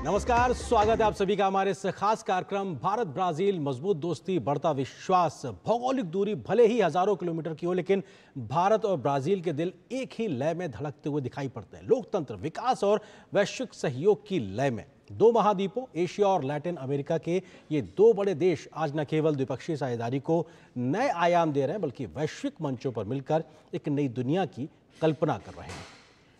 नमस्कार, स्वागत है आप सभी का हमारे इस खास कार्यक्रम भारत ब्राजील मजबूत दोस्ती बढ़ता विश्वास। भौगोलिक दूरी भले ही हजारों किलोमीटर की हो, लेकिन भारत और ब्राजील के दिल एक ही लय में धड़कते हुए दिखाई पड़ते हैं। लोकतंत्र, विकास और वैश्विक सहयोग की लय में दो महाद्वीपों एशिया और लैटिन अमेरिका के ये दो बड़े देश आज न केवल द्विपक्षीय साझेदारी को नए आयाम दे रहे हैं, बल्कि वैश्विक मंचों पर मिलकर एक नई दुनिया की कल्पना कर रहे हैं।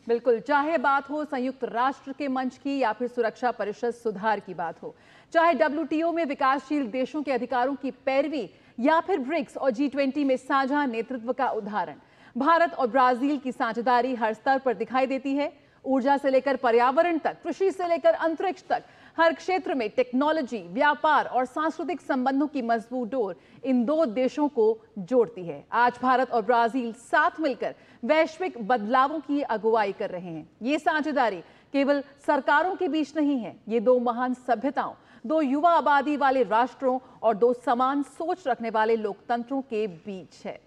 बिल्कुल, चाहे बात हो संयुक्त राष्ट्र के मंच की या फिर सुरक्षा परिषद सुधार की बात हो, चाहे WTO में विकासशील देशों के अधिकारों की पैरवी या फिर ब्रिक्स और G20 में साझा नेतृत्व का उदाहरण, भारत और ब्राजील की साझेदारी हर स्तर पर दिखाई देती है। ऊर्जा से लेकर पर्यावरण तक, कृषि से लेकर अंतरिक्ष तक, हर क्षेत्र में टेक्नोलॉजी, व्यापार और सांस्कृतिक संबंधों की मजबूत डोर इन दो देशों को जोड़ती है। आज भारत और ब्राजील साथ मिलकर वैश्विक बदलावों की अगुवाई कर रहे हैं। ये साझेदारी केवल सरकारों के बीच नहीं है, ये दो महान सभ्यताओं, दो युवा आबादी वाले राष्ट्रों और दो समान सोच रखने वाले लोकतंत्रों के बीच है।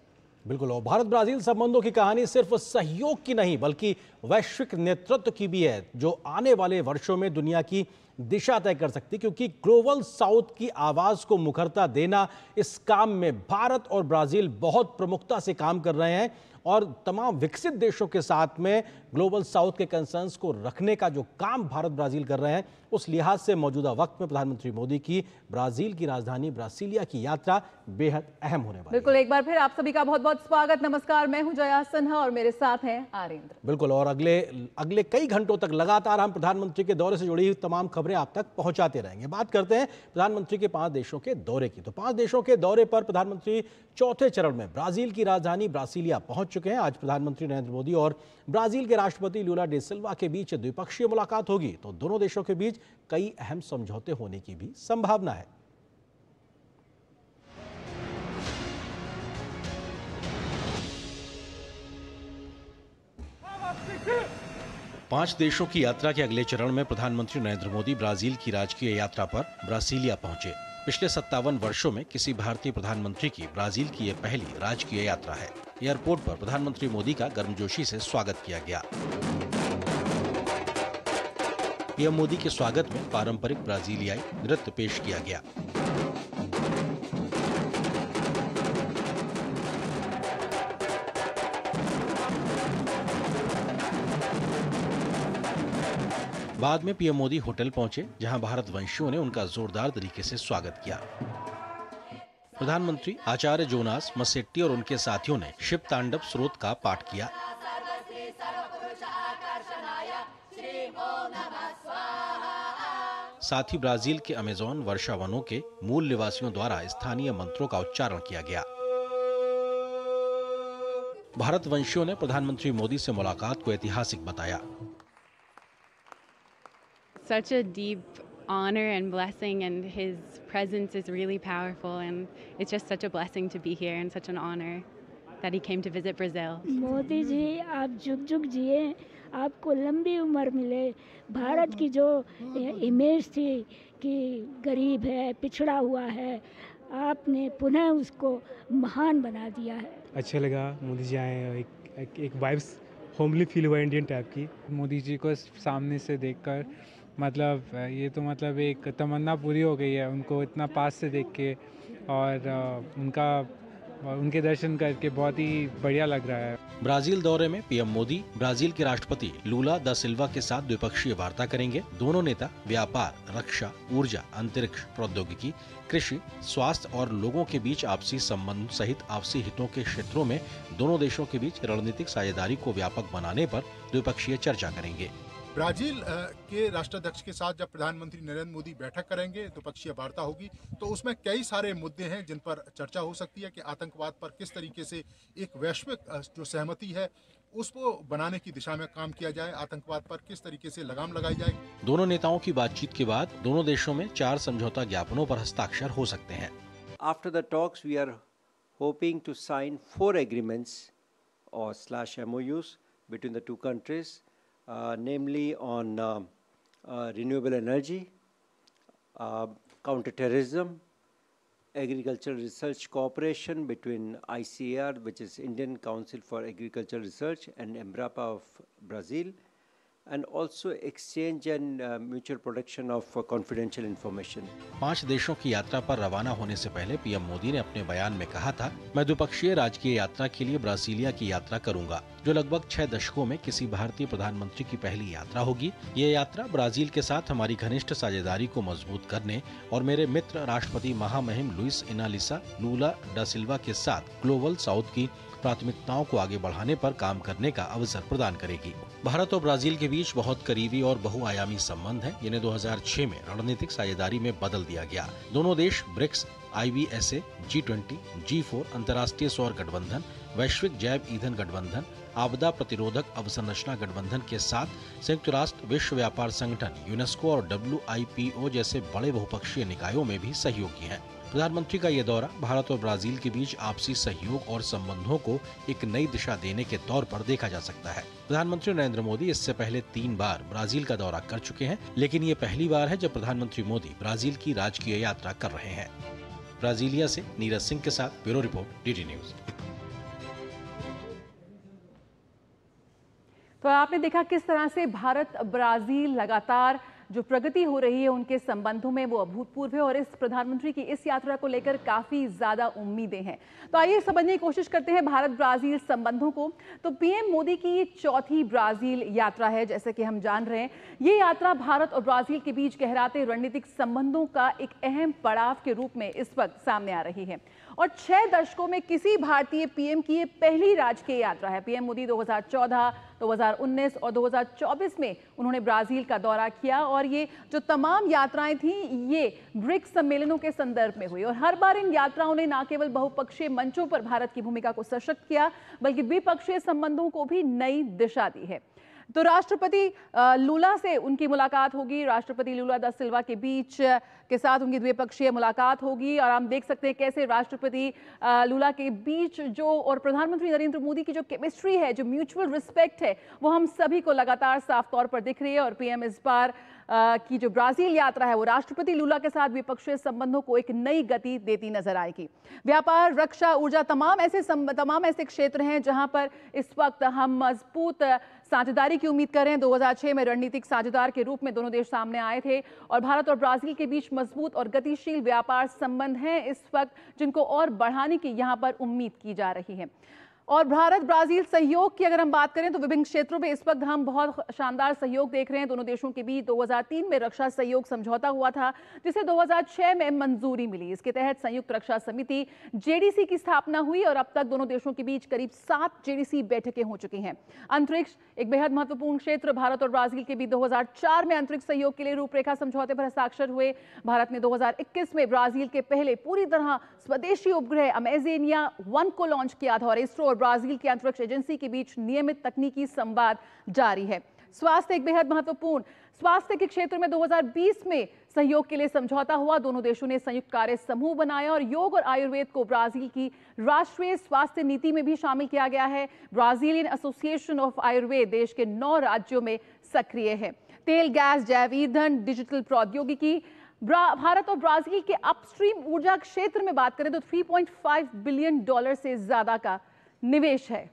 बिल्कुल, और भारत ब्राजील संबंधों की कहानी सिर्फ सहयोग की नहीं बल्कि वैश्विक नेतृत्व की भी है, जो आने वाले वर्षों में दुनिया की दिशा तय कर सकती है। क्योंकि ग्लोबल साउथ की आवाज को मुखरता देना, इस काम में भारत और ब्राजील बहुत प्रमुखता से काम कर रहे हैं और तमाम विकसित देशों के साथ में ग्लोबल साउथ के कंसर्न्स को रखने का जो काम भारत ब्राजील कर रहे हैं, उस लिहाज से मौजूदा वक्त में प्रधानमंत्री मोदी की ब्राजील की राजधानी ब्रासिलिया की यात्रा बेहद अहम होने वाली है। बिल्कुल, एक बार फिर आप सभी का बहुत बहुत स्वागत। नमस्कार, मैं हूं जया सिन्हा और मेरे साथ हैं आरेंद्र। बिल्कुल, और अगले कई घंटों तक लगातार हम प्रधानमंत्री के दौरे से जुड़ी हुई तमाम खबरें आप तक पहुंचाते रहेंगे। बात करते हैं प्रधानमंत्री के 5 देशों के दौरे की। तो 5 देशों के दौरे पर प्रधानमंत्री चौथे चरण में ब्राजील की राजधानी ब्रासिलिया पहुंच चुके हैं। आज प्रधानमंत्री नरेंद्र मोदी और ब्राजील के राष्ट्रपति लूला डे सिल्वा के बीच द्विपक्षीय मुलाकात होगी, तो दोनों देशों के बीच कई अहम समझौते होने की भी संभावना है। पांच देशों की यात्रा के अगले चरण में प्रधानमंत्री नरेंद्र मोदी ब्राजील की राजकीय यात्रा पर ब्रासिलिया पहुंचे। पिछले 57 वर्षों में किसी भारतीय प्रधानमंत्री की ब्राजील की यह पहली राजकीय यात्रा है। एयरपोर्ट पर प्रधानमंत्री मोदी का गर्मजोशी से स्वागत किया गया। पीएम मोदी के स्वागत में पारंपरिक ब्राजीलियाई नृत्य पेश किया गया। बाद में पीएम मोदी होटल पहुंचे, जहां भारतवंशियों ने उनका जोरदार तरीके से स्वागत किया। प्रधानमंत्री आचार्य जोनास मसेट्टी और उनके साथियों ने शिव तांडव स्रोत का पाठ किया। साथ ही ब्राजील के अमेज़न वर्षा वनों के मूल निवासियों द्वारा स्थानीय मंत्रों का उच्चारण किया गया। भारतवंशियों ने प्रधानमंत्री मोदी से मुलाकात को ऐतिहासिक बताया। Such a deep honor and blessing, and his presence is really powerful, and it's just such a blessing to be here and such an honor that he came to visit Brazil. Modi ji, आप जुग जुग जिए, आपको लंबी उम्र मिले। भारत की जो इमेज थी कि गरीब है, पिछड़ा हुआ है, आपने पुनः उसको महान बना दिया है। अच्छा लगा मोदी जी आए, एक वाइब्स होमली फील हुआ इंडियन टाइप की। मोदी जी को सामने से देखकर मतलब ये तो मतलब एक तमन्ना पूरी हो गई है, उनको इतना पास से देख के और उनके दर्शन करके बहुत ही बढ़िया लग रहा है। ब्राजील दौरे में पीएम मोदी ब्राजील के राष्ट्रपति लूला दा सिल्वा के साथ द्विपक्षीय वार्ता करेंगे। दोनों नेता व्यापार, रक्षा, ऊर्जा, अंतरिक्ष, प्रौद्योगिकी, कृषि, स्वास्थ्य और लोगों के बीच आपसी संबंध सहित आपसी हितों के क्षेत्रों में दोनों देशों के बीच रणनीतिक साझेदारी को व्यापक बनाने पर द्विपक्षीय चर्चा करेंगे। ब्राजील के राष्ट्राध्यक्ष के साथ जब प्रधानमंत्री नरेंद्र मोदी बैठक करेंगे, द्विपक्षीय वार्ता होगी, तो उसमें कई सारे मुद्दे हैं जिन पर चर्चा हो सकती है कि आतंकवाद पर किस तरीके से एक वैश्विक जो सहमति है उसको बनाने की दिशा में काम किया जाए, आतंकवाद पर किस तरीके से लगाम लगाई जाए। दोनों नेताओं की बातचीत के बाद दोनों देशों में 4 समझौता ज्ञापनों पर हस्ताक्षर हो सकते हैं। After the talks, we are hoping to sign 4 agreements or /MOUs between the two countries. Namely on renewable energy, counterterrorism, agricultural research cooperation between ICAR, which is Indian Council for Agricultural Research, and Embrapa of Brazil, and also exchange and mutual protection of confidential information. 5 देशों की यात्रा पर रवाना होने से पहले PM Modi ने अपने बयान में कहा था, मैं द्विपक्षीय राजकीय यात्रा के लिए ब्राजीलिया की यात्रा करूंगा, जो लगभग 6 दशकों में किसी भारतीय प्रधानमंत्री की पहली यात्रा होगी। ये यात्रा ब्राजील के साथ हमारी घनिष्ठ साझेदारी को मजबूत करने और मेरे मित्र राष्ट्रपति महामहिम लुइस इनालिसा लूला डा सिल्वा के साथ ग्लोबल साउथ की प्राथमिकताओं को आगे बढ़ाने पर काम करने का अवसर प्रदान करेगी। भारत और ब्राजील के बीच बहुत करीबी और बहुआयामी संबंध हैं, जिन्हें 2006 में रणनीतिक साझेदारी में बदल दिया गया। दोनों देश ब्रिक्स, IBSA, G20, G4, अंतर्राष्ट्रीय सौर गठबंधन, वैश्विक जैव ईंधन गठबंधन, आपदा प्रतिरोधक अवसंरचना गठबंधन के साथ संयुक्त राष्ट्र विश्व व्यापार संगठन, यूनेस्को और WIPO जैसे बड़े बहुपक्षीय निकायों में भी सहयोगी हैं। प्रधानमंत्री का ये दौरा भारत और ब्राजील के बीच आपसी सहयोग और संबंधों को एक नई दिशा देने के तौर पर देखा जा सकता है। प्रधानमंत्री नरेंद्र मोदी इससे पहले 3 बार ब्राजील का दौरा कर चुके हैं, लेकिन ये पहली बार है जब प्रधानमंत्री मोदी ब्राजील की राजकीय यात्रा कर रहे हैं। ब्राजीलिया से नीरज सिंह के साथ ब्यूरो रिपोर्ट, DD न्यूज। तो आपने देखा किस तरह से भारत ब्राजील लगातार जो प्रगति हो रही है उनके संबंधों में वो अभूतपूर्व है और इस प्रधानमंत्री की इस यात्रा को लेकर काफी ज्यादा उम्मीदें हैं। तो आइए समझने की कोशिश करते हैं भारत ब्राजील संबंधों को। तो पीएम मोदी की ये चौथी ब्राजील यात्रा है। जैसे कि हम जान रहे हैं, ये यात्रा भारत और ब्राजील के बीच गहराते रणनीतिक संबंधों का एक अहम पड़ाव के रूप में इस वक्त सामने आ रही है और 6 दशकों में किसी भारतीय पीएम की ये पहली राजकीय यात्रा है। पीएम मोदी 2014, 2019 और 2024 में उन्होंने ब्राजील का दौरा किया और ये जो तमाम यात्राएं थी ये ब्रिक्स सम्मेलनों के संदर्भ में हुई और हर बार इन यात्राओं ने न केवल बहुपक्षीय मंचों पर भारत की भूमिका को सशक्त किया बल्कि द्विपक्षीय संबंधों को भी नई दिशा दी है। तो राष्ट्रपति लूला से उनकी मुलाकात होगी, राष्ट्रपति लूला दा सिल्वा के बीच के साथ उनकी द्विपक्षीय मुलाकात होगी और हम देख सकते हैं कैसे राष्ट्रपति लूला के बीच जो और प्रधानमंत्री नरेंद्र मोदी की जो केमिस्ट्री है, जो म्यूचुअल रिस्पेक्ट है, वो हम सभी को लगातार साफ तौर पर दिख रही है। और पीएम इस बार की जो ब्राजील यात्रा है वो राष्ट्रपति लूला के साथ द्विपक्षीय संबंधों को एक नई गति देती नजर आएगी। व्यापार, रक्षा, ऊर्जा, तमाम ऐसे क्षेत्र हैं जहां पर इस वक्त हम मजबूत साझेदारी की उम्मीद करें। 2006 में रणनीतिक साझेदार के रूप में दोनों देश सामने आए थे और भारत और ब्राजील के बीच मजबूत और गतिशील व्यापार संबंध हैं इस वक्त, जिनको और बढ़ाने की यहां पर उम्मीद की जा रही है। और भारत ब्राजील सहयोग की अगर हम बात करें तो विभिन्न क्षेत्रों में इस वक्त हम बहुत शानदार सहयोग देख रहे हैं। दोनों देशों के बीच 2003 में रक्षा सहयोग समझौता हुआ था जिसे 2006 में मंजूरी मिली। इसके तहत संयुक्त रक्षा समिति JDC की स्थापना हुई और अब तक दोनों देशों के बीच करीब 7 JDC बैठकें हो चुकी हैं। अंतरिक्ष एक बेहद महत्वपूर्ण क्षेत्र, भारत और ब्राजील के बीच 2004 में अंतरिक्ष सहयोग के लिए रूपरेखा समझौते पर हस्ताक्षर हुए। भारत ने 2021 में ब्राजील के पहले पूरी तरह स्वदेशी उपग्रह अमेज़ेनिया 1 को लॉन्च किया था और इसरो और ब्राजील की अंतरिक्ष एजेंसी के बीच नियमित तकनीकी संवाद जारी है। स्वास्थ्य एक बेहद महत्वपूर्ण, स्वास्थ्य के क्षेत्र में 2020 में सहयोग के लिए समझौता हुआ। दोनों देशों ने संयुक्त कार्य समूह बनाया और योग और आयुर्वेद को ब्राजील की राष्ट्रीय स्वास्थ्य नीति में भी शामिल किया गया है। ब्राजीलियन एसोसिएशन ऑफ आयुर्वेद देश के 9 राज्यों में सक्रिय है। तेल, गैस, जैव ईंधन, डिजिटल प्रौद्योगिकी, भारत और ब्राजील के अपस्ट्रीम ऊर्जा क्षेत्र में बात करें तो $3.5 बिलियन से ज्यादा का निवेश है।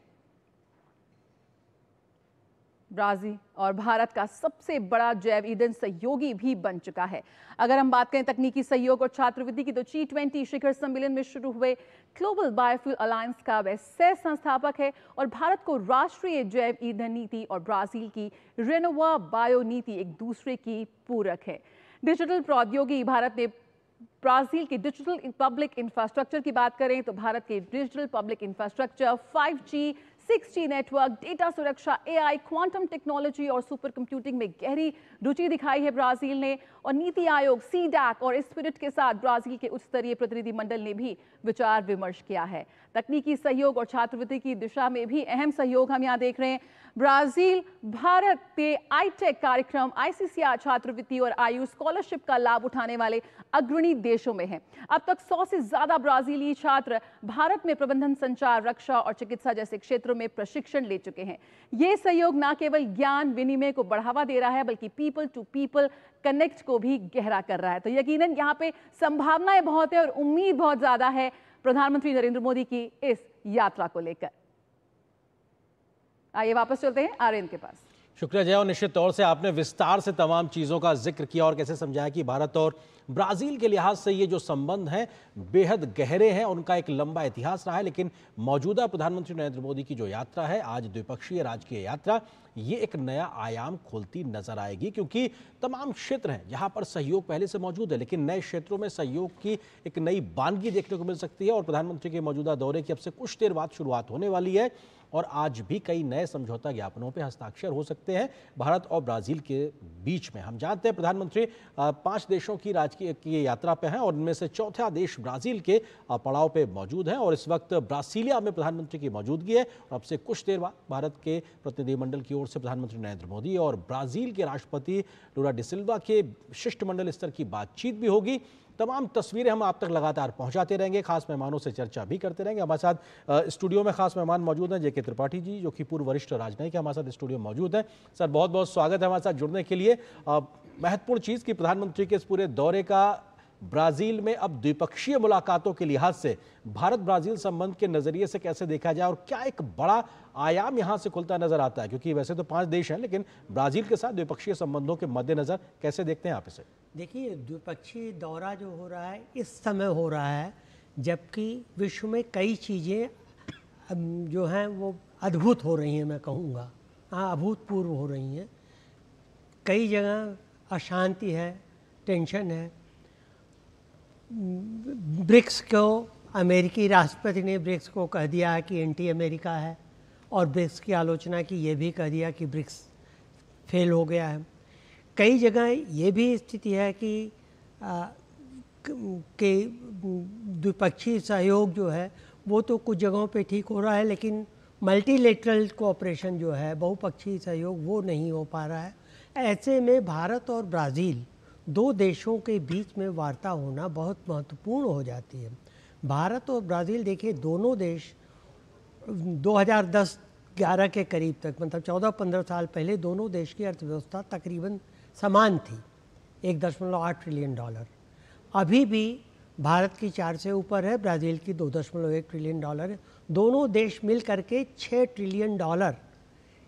ब्राजील और भारत का सबसे बड़ा जैव ईंधन सहयोगी भी बन चुका है। अगर हम बात करें तकनीकी सहयोग और छात्रवृत्ति की तो G20 शिखर सम्मेलन में शुरू हुए ग्लोबल बायोफ्यूल अलायंस का वह सह संस्थापक है और भारत को राष्ट्रीय जैव ईंधन नीति और ब्राजील की रेनोवा बायो नीति एक दूसरे की पूरक है। डिजिटल प्रौद्योगिकी, भारत ने ब्राजील के डिजिटल पब्लिक इंफ्रास्ट्रक्चर की बात करें तो भारत के digital public infrastructure 5G, 6G network, data सुरक्षा, AI, क्वांटम टेक्नोलॉजी और सुपर कंप्यूटिंग में गहरी रुचि दिखाई है ब्राजील ने। और नीति आयोग, CDAC और स्पिरिट के साथ ब्राजील के उच्च स्तरीय प्रतिनिधिमंडल ने भी विचार विमर्श किया है। तकनीकी सहयोग और छात्रवृत्ति की दिशा में भी अहम सहयोग हम यहाँ देख रहे हैं। ब्राजील भारत के ITEC कार्यक्रम, ICCR छात्रवृत्ति और IU स्कॉलरशिप का लाभ उठाने वाले अग्रणी देशों में है। अब तक 100 से ज्यादा ब्राजीली छात्र भारत में प्रबंधन, संचार, रक्षा और चिकित्सा जैसे क्षेत्रों में प्रशिक्षण ले चुके हैं। ये सहयोग न केवल ज्ञान विनिमय को बढ़ावा दे रहा है बल्कि पीपल टू पीपल कनेक्ट को भी गहरा कर रहा है। तो यकीनन यहाँ पे संभावनाएं बहुत है और उम्मीद बहुत ज्यादा है प्रधानमंत्री नरेंद्र मोदी की इस यात्रा को लेकर। आइए वापस चलते हैं आर्यन के पास। शुक्रिया जय। और निश्चित तौर से आपने विस्तार से तमाम चीज़ों का जिक्र किया और कैसे समझाया कि भारत और ब्राज़ील के लिहाज से ये जो संबंध हैं बेहद गहरे हैं, उनका एक लंबा इतिहास रहा है। लेकिन मौजूदा प्रधानमंत्री नरेंद्र मोदी की जो यात्रा है, आज द्विपक्षीय राजकीय यात्रा, ये एक नया आयाम खोलती नजर आएगी, क्योंकि तमाम क्षेत्र हैं जहां पर सहयोग पहले से मौजूद है, लेकिन नए क्षेत्रों में सहयोग की एक नई बानगी देखने को मिल सकती है। और प्रधानमंत्री के मौजूदा दौरे की अब से कुछ देर बाद शुरुआत होने वाली है और आज भी कई नए समझौता ज्ञापनों पर हस्ताक्षर हो सकते हैं भारत और ब्राजील के बीच में। हम जानते हैं प्रधानमंत्री 5 देशों की राजकीय यात्रा पे हैं और इनमें से चौथा देश ब्राजील के पड़ाव पे मौजूद है और इस वक्त ब्रासीलिया में प्रधानमंत्री की मौजूदगी है। और अब से कुछ देर बाद भारत के प्रतिनिधिमंडल की ओर से प्रधानमंत्री नरेंद्र मोदी और ब्राजील के राष्ट्रपति लूला डी सिल्वा के शिष्टमंडल स्तर की बातचीत भी होगी। तमाम तस्वीरें हम आप तक लगातार पहुंचाते रहेंगे, खास मेहमानों से चर्चा भी करते रहेंगे। हमारे साथ स्टूडियो में खास मेहमान मौजूद हैं जेके त्रिपाठी जी, जो कि पूर्व वरिष्ठ राजनयिक है, हमारे साथ स्टूडियो में मौजूद हैं। सर बहुत बहुत स्वागत है हमारे साथ जुड़ने के लिए। महत्वपूर्ण चीज़ कि प्रधानमंत्री के इस पूरे दौरे का ब्राज़ील में अब द्विपक्षीय मुलाकातों के लिहाज से भारत ब्राज़ील संबंध के नज़रिए से कैसे देखा जाए और क्या एक बड़ा आयाम यहाँ से खुलता नजर आता है, क्योंकि वैसे तो 5 देश हैं लेकिन ब्राज़ील के साथ द्विपक्षीय संबंधों के मद्देनज़र कैसे देखते हैं आप इसे? देखिए, द्विपक्षीय दौरा जो हो रहा है इस समय हो रहा है जबकि विश्व में कई चीज़ें जो हैं वो अद्भुत हो रही हैं, मैं कहूँगा। हाँ, अभूतपूर्व हो रही हैं। कई जगह अशांति है, टेंशन है। ब्रिक्स को अमेरिकी राष्ट्रपति ने ब्रिक्स को कह दिया है कि एंटी अमेरिका है और ब्रिक्स की आलोचना की, ये भी कह दिया कि ब्रिक्स फेल हो गया है। कई जगह ये भी स्थिति है कि द्विपक्षीय सहयोग जो है वो तो कुछ जगहों पे ठीक हो रहा है, लेकिन मल्टीलेटरल कोऑपरेशन जो है, बहुपक्षीय सहयोग, वो नहीं हो पा रहा है। ऐसे में भारत और ब्राज़ील 2 देशों के बीच में वार्ता होना बहुत महत्वपूर्ण हो जाती है। भारत और ब्राज़ील, देखिए, दोनों देश 2010-11 के करीब तक, मतलब 14-15 साल पहले, दोनों देश की अर्थव्यवस्था तकरीबन समान थी, $1.8 ट्रिलियन। अभी भी भारत की 4 से ऊपर है, ब्राज़ील की $2.1 ट्रिलियन है। दोनों देश मिल करके $6 ट्रिलियन,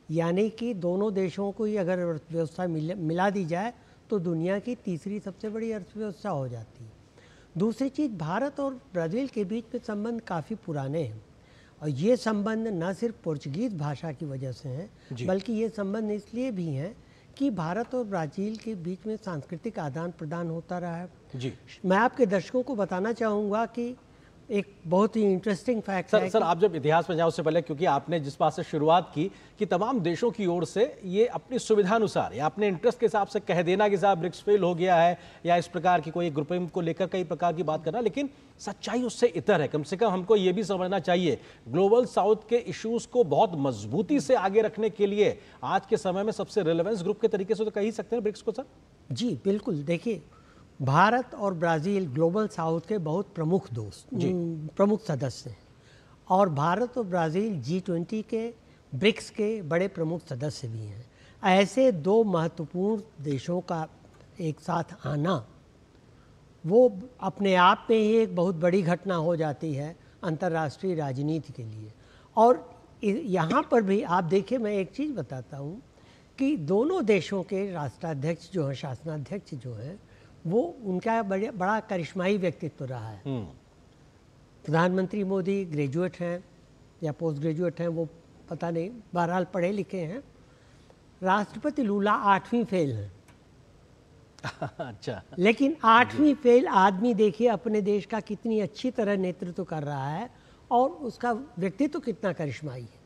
यानी कि दोनों देशों को ही अगर अर्थव्यवस्था मिला दी जाए तो दुनिया की तीसरी सबसे बड़ी अर्थव्यवस्था हो जाती है। दूसरी चीज़, भारत और ब्राज़ील के बीच में संबंध काफ़ी पुराने हैं और ये संबंध न सिर्फ पोर्चुगीज़ भाषा की वजह से हैं, बल्कि ये संबंध इसलिए भी हैं कि भारत और ब्राज़ील के बीच में सांस्कृतिक आदान प्रदान होता रहा है। जी, मैं आपके दर्शकों को बताना चाहूँगा कि एक बहुत ही इंटरेस्टिंग फैक्ट है। सर, आप जब इतिहास में जाओ उससे पहले, क्योंकि आपने जिस बात से शुरुआत की कि तमाम देशों की ओर से ये अपनी सुविधानुसार या अपने इंटरेस्ट के हिसाब से कह देना कि साहब ब्रिक्स फेल हो गया है या इस प्रकार की कोई ग्रुपिंग को लेकर कई प्रकार की बात करना, लेकिन सच्चाई उससे इतर है। कम से कम हमको ये भी समझना चाहिए, ग्लोबल साउथ के इश्यूज को बहुत मजबूती से आगे रखने के लिए आज के समय में सबसे रिलेवेंस ग्रुप के तरीके से तो कह ही सकते हैं ब्रिक्स को। सर जी बिल्कुल, देखिए, भारत और ब्राज़ील ग्लोबल साउथ के बहुत प्रमुख सदस्य हैं और भारत और ब्राज़ील G20 के, ब्रिक्स के बड़े प्रमुख सदस्य भी हैं। ऐसे 2 महत्वपूर्ण देशों का एक साथ आना वो अपने आप में ही एक बहुत बड़ी घटना हो जाती है अंतर्राष्ट्रीय राजनीति के लिए। और यहाँ पर भी आप देखिए, मैं एक चीज़ बताता हूँ कि दोनों देशों के राष्ट्राध्यक्ष जो हैं, शासनाध्यक्ष जो हैं, वो उनका बड़ा करिश्माई व्यक्तित्व रहा है। प्रधानमंत्री मोदी ग्रेजुएट हैं या पोस्ट ग्रेजुएट हैं, वो पता नहीं, बहरहाल पढ़े लिखे हैं। राष्ट्रपति लूला 8वीं फेल हैं। अच्छा, लेकिन 8वीं फेल आदमी देखिए अपने देश का कितनी अच्छी तरह नेतृत्व कर रहा है और उसका व्यक्तित्व कितना करिश्माई है।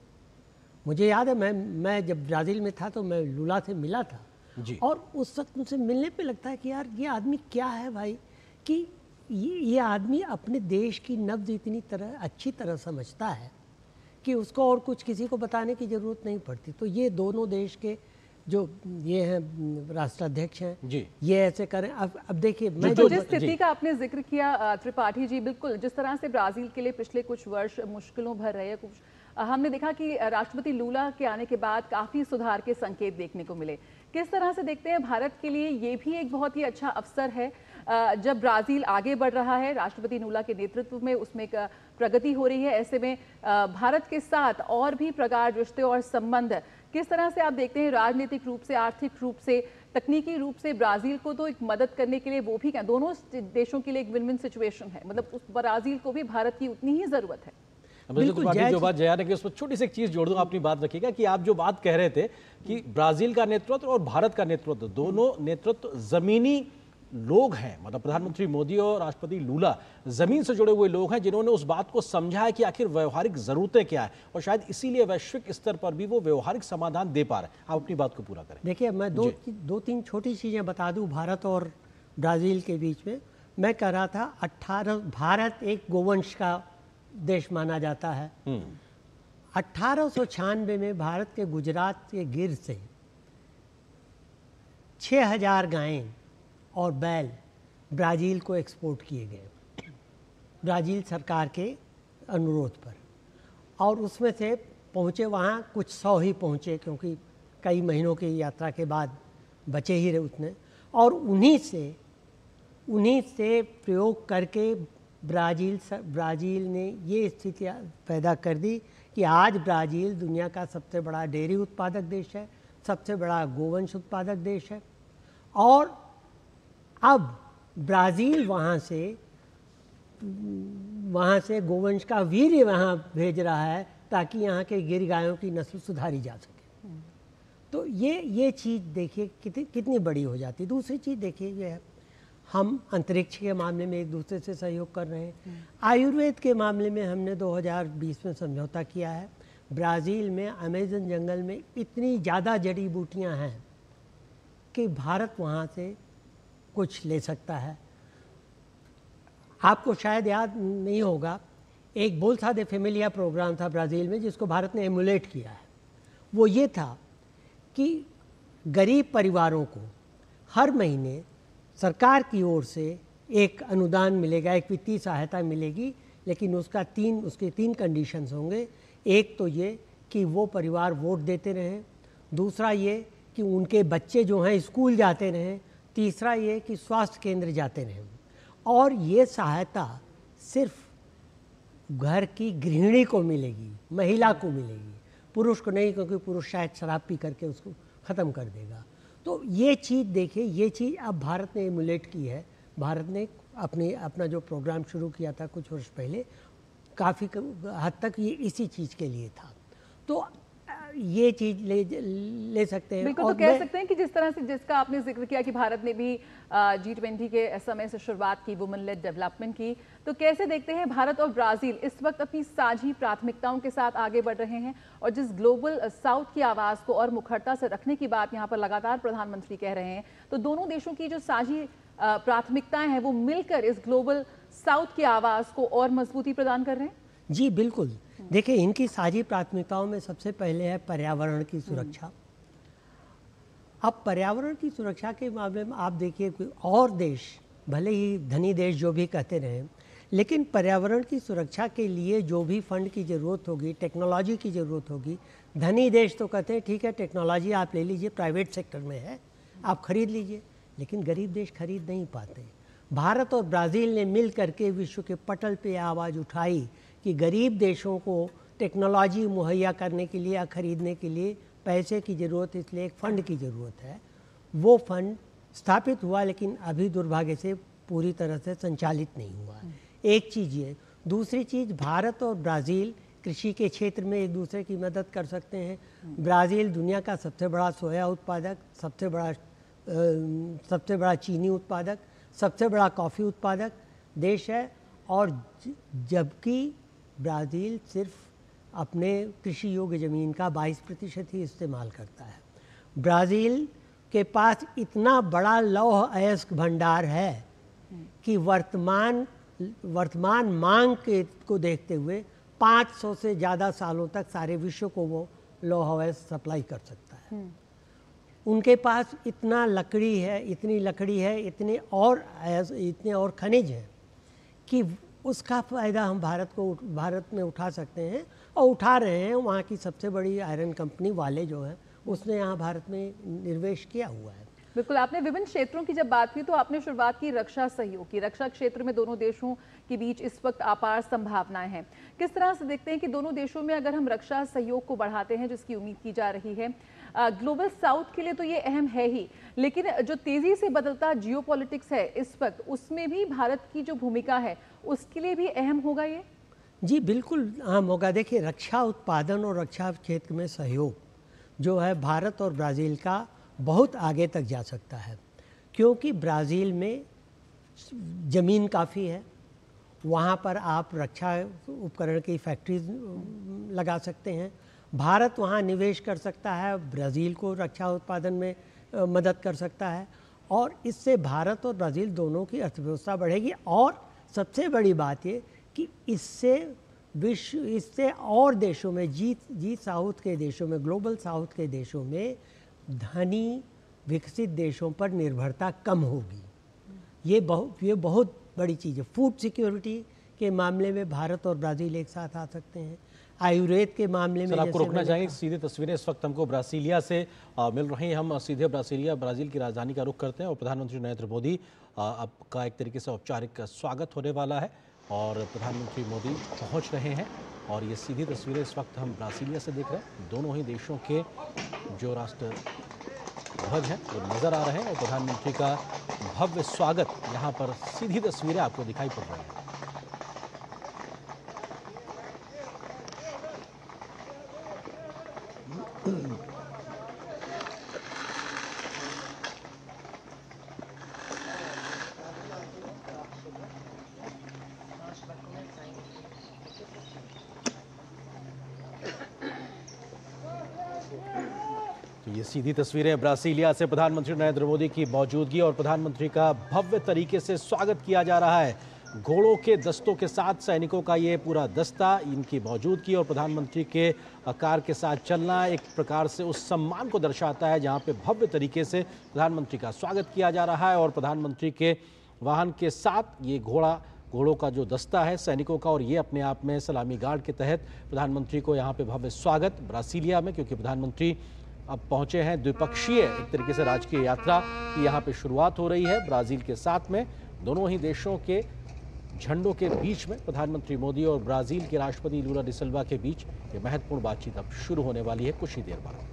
मुझे याद है, मैं जब ब्राज़ील में था तो मैं लूला से मिला था जी। और उस वक्त उनसे मिलने पे लगता है कि यार ये आदमी क्या है भाई, कि ये आदमी अपने देश की नब्ज़ इतनी अच्छी तरह समझता है कि उसको और कुछ किसी को बताने की ज़रूरत नहीं पड़ती। तो ये दोनों देश के जो ये हैं राष्ट्राध्यक्ष हैं जी, ये ऐसे करें। अब देखिए, मैं जो जिस स्थिति का आपने जिक्र किया त्रिपाठी जी, बिल्कुल जिस तरह से ब्राज़ील के लिए पिछले कुछ वर्ष मुश्किलों भर रहे हैं, कुछ हमने देखा कि राष्ट्रपति लूला के आने के बाद काफ़ी सुधार के संकेत देखने को मिले। किस तरह से देखते हैं भारत के लिए ये भी एक बहुत ही अच्छा अवसर है जब ब्राजील आगे बढ़ रहा है राष्ट्रपति लूला के नेतृत्व में, उसमें एक प्रगति हो रही है, ऐसे में भारत के साथ और भी प्रगाढ़ रिश्ते और संबंध किस तरह से आप देखते हैं? राजनीतिक रूप से, आर्थिक रूप से, तकनीकी रूप से ब्राजील को तो एक मदद करने के लिए वो भी क्या, दोनों देशों के लिए एक विन विन सिचुएशन है, मतलब उस ब्राजील को भी भारत की उतनी ही जरूरत है। बिल्कुल, जो बात जया ने की उसमें छोटी सी एक चीज जोड़ दूं, अपनी बात रखिएगा कि आप जो बात कह रहे थे कि ब्राजील का नेतृत्व और भारत का नेतृत्व, दोनों नेतृत्व जमीनी लोग हैं, मतलब प्रधानमंत्री मोदी और राष्ट्रपति लूला जमीन से जुड़े हुए लोग हैं जिन्होंने उस बात को समझा है कि आखिर व्यवहारिक जरूरतें क्या है, और शायद इसीलिए वैश्विक स्तर पर भी वो व्यवहारिक समाधान दे पा रहे हैं। आप अपनी बात को पूरा करें। देखिए, मैं दो तीन छोटी चीज़ें बता दूं भारत और ब्राज़ील के बीच में। मैं कह रहा था भारत एक गोवंश का देश माना जाता है। 1896 में भारत के गुजरात के गिर से 6000 गायें और बैल ब्राज़ील को एक्सपोर्ट किए गए, ब्राज़ील सरकार के अनुरोध पर, और उसमें से पहुँचे वहाँ कुछ 100 ही पहुँचे, क्योंकि कई महीनों की यात्रा के बाद बचे ही रहे उतने, और उन्हीं से प्रयोग करके ब्राज़ील ने ये स्थिति पैदा कर दी कि आज ब्राज़ील दुनिया का सबसे बड़ा डेयरी उत्पादक देश है, सबसे बड़ा गोवंश उत्पादक देश है, और अब ब्राज़ील वहाँ से गोवंश का वीर्य वहाँ भेज रहा है ताकि यहाँ के गिर गायों की नस्ल सुधारी जा सके। तो ये चीज़ देखिए कितनी बड़ी हो जाती। दूसरी चीज़ देखिए, ये हम अंतरिक्ष के मामले में एक दूसरे से सहयोग कर रहे हैं। आयुर्वेद के मामले में हमने 2020 में समझौता किया है। ब्राज़ील में अमेज़न जंगल में इतनी ज़्यादा जड़ी बूटियाँ हैं कि भारत वहाँ से कुछ ले सकता है। आपको शायद याद नहीं होगा, एक बोल्सा दे फेमिलिया प्रोग्राम था ब्राज़ील में जिसको भारत ने एमुलेट किया है। वो ये था कि गरीब परिवारों को हर महीने सरकार की ओर से एक अनुदान मिलेगा, एक वित्तीय सहायता मिलेगी, लेकिन उसके 3 कंडीशंस होंगे। एक तो ये कि वो परिवार वोट देते रहें, दूसरा ये कि उनके बच्चे जो हैं स्कूल जाते रहें, तीसरा ये कि स्वास्थ्य केंद्र जाते रहें, और ये सहायता सिर्फ घर की गृहिणी को मिलेगी, महिला को मिलेगी, पुरुष को नहीं, क्योंकि पुरुष शायद शराब पी करके उसको ख़त्म कर देगा। तो ये चीज़ देखिए, ये चीज़ अब भारत ने एमुलेट की है। भारत ने अपना जो प्रोग्राम शुरू किया था कुछ वर्ष पहले, काफ़ी हद तक ये इसी चीज़ के लिए था। तो ये चीज़ ले सकते हैं। बिल्कुल, तो कह सकते हैं कि जिस तरह से जिसका आपने जिक्र किया कि भारत ने भी G20 के समय से शुरुआत की, वुमेन लेड डेवलपमेंट की, तो कैसे देखते हैं भारत और ब्राज़ील इस वक्त अपनी साझी प्राथमिकताओं के साथ आगे बढ़ रहे हैं, और जिस ग्लोबल साउथ की आवाज़ को और मुखरता से रखने की बात यहाँ पर लगातार प्रधानमंत्री कह रहे हैं, तो दोनों देशों की जो साझी प्राथमिकताएं हैं वो मिलकर इस ग्लोबल साउथ की आवाज़ को और मजबूती प्रदान कर रहे हैं? जी बिल्कुल। देखिए, इनकी साझी प्राथमिकताओं में सबसे पहले है पर्यावरण की सुरक्षा। अब पर्यावरण की सुरक्षा के मामले में आप देखिए, कोई और देश भले ही धनी देश जो भी कहते रहें, लेकिन पर्यावरण की सुरक्षा के लिए जो भी फंड की ज़रूरत होगी, टेक्नोलॉजी की ज़रूरत होगी, धनी देश तो कहते हैं ठीक है टेक्नोलॉजी आप ले लीजिए, प्राइवेट सेक्टर में है, आप खरीद लीजिए, लेकिन गरीब देश खरीद नहीं पाते। भारत और ब्राज़ील ने मिल करके विश्व के पटल पे आवाज़ उठाई कि गरीब देशों को टेक्नोलॉजी मुहैया करने के लिए या ख़रीदने के लिए पैसे की ज़रूरत, इसलिए एक फ़ंड की ज़रूरत है। वो फंड स्थापित हुआ, लेकिन अभी दुर्भाग्य से पूरी तरह से संचालित नहीं हुआ। एक चीज़ ये। दूसरी चीज़, भारत और ब्राज़ील कृषि के क्षेत्र में एक दूसरे की मदद कर सकते हैं। ब्राज़ील दुनिया का सबसे बड़ा सोया उत्पादक, सबसे बड़ा चीनी उत्पादक, सबसे बड़ा कॉफ़ी उत्पादक देश है, और जबकि ब्राज़ील सिर्फ अपने कृषि योग्य ज़मीन का 22% ही इस्तेमाल करता है। ब्राज़ील के पास इतना बड़ा लौह अयस्क भंडार है कि वर्तमान मांग को देखते हुए 500 से ज़्यादा सालों तक सारे विश्व को वो लौह अयस्क सप्लाई कर सकता है। उनके पास इतनी लकड़ी है, इतने और खनिज हैं कि उसका फ़ायदा हम भारत में उठा सकते हैं, और उठा रहे हैं। वहाँ की सबसे बड़ी आयरन कंपनी वाले जो है उसने यहाँ भारत में निवेश किया हुआ है। बिल्कुल, आपने विभिन्न क्षेत्रों की जब बात की तो आपने शुरुआत की रक्षा सहयोग की। रक्षा क्षेत्र में दोनों देशों के बीच इस वक्त अपार संभावनाएं हैं। किस तरह से देखते हैं कि दोनों देशों में अगर हम रक्षा सहयोग को बढ़ाते हैं, जिसकी उम्मीद की जा रही है, ग्लोबल साउथ के लिए तो ये अहम है ही, लेकिन जो तेजी से बदलता जियोपॉलिटिक्स है इस वक्त, उसमें भी भारत की जो भूमिका है उसके लिए भी अहम होगा ये? जी बिल्कुल अहम होगा। देखिए, रक्षा उत्पादन और रक्षा क्षेत्र में सहयोग जो है भारत और ब्राज़ील का बहुत आगे तक जा सकता है, क्योंकि ब्राज़ील में ज़मीन काफ़ी है, वहाँ पर आप रक्षा उपकरण की फैक्ट्रीज लगा सकते हैं। भारत वहाँ निवेश कर सकता है, ब्राज़ील को रक्षा उत्पादन में मदद कर सकता है, और इससे भारत और ब्राज़ील दोनों की अर्थव्यवस्था बढ़ेगी। और सबसे बड़ी बात ये कि इससे और देशों में जी साउथ के देशों में, ग्लोबल साउथ के देशों में धनी विकसित देशों पर निर्भरता कम होगी। ये बहुत बड़ी चीज़ है। फूड सिक्योरिटी के मामले में भारत और ब्राज़ील एक साथ आ सकते हैं। आयुर्वेद के मामले में आपको रुकना चाहेंगे, सीधे तस्वीरें इस वक्त हमको ब्रासीलिया से मिल रही हैं। हम सीधे ब्राज़ील की राजधानी का रुख करते हैं और प्रधानमंत्री नरेंद्र मोदी आपका एक तरीके से औपचारिक स्वागत होने वाला है और प्रधानमंत्री मोदी पहुंच रहे हैं। और ये सीधी तस्वीरें इस वक्त हम ब्रासीलिया से देख रहे हैं। दोनों ही देशों के जो राष्ट्र ध्वज हैं वो नज़र आ रहे हैं और प्रधानमंत्री का भव्य स्वागत यहाँ पर सीधी तस्वीरें आपको दिखाई पड़ रही हैं। तो ये सीधी तस्वीरें ब्रासीलिया से प्रधानमंत्री नरेंद्र मोदी की मौजूदगी और प्रधानमंत्री का भव्य तरीके से स्वागत किया जा रहा है। घोड़ों के दस्तों के साथ सैनिकों का ये पूरा दस्ता, इनकी मौजूदगी और प्रधानमंत्री के कार के साथ चलना एक प्रकार से उस सम्मान को दर्शाता है जहां पे भव्य तरीके से प्रधानमंत्री का स्वागत किया जा रहा है। और प्रधानमंत्री के वाहन के साथ ये घोड़ों का जो दस्ता है सैनिकों का, और ये अपने आप में सलामी गार्ड के तहत प्रधानमंत्री को यहाँ पे भव्य स्वागत ब्रासीलिया में, क्योंकि प्रधानमंत्री अब पहुंचे हैं द्विपक्षीय एक तरीके से राजकीय यात्रा की यहाँ पे शुरुआत हो रही है ब्राज़ील के साथ में। दोनों ही देशों के झंडों के बीच में प्रधानमंत्री मोदी और ब्राज़ील के राष्ट्रपति लूला डी सिल्वा के बीच ये महत्वपूर्ण बातचीत अब शुरू होने वाली है कुछ ही देर बाद।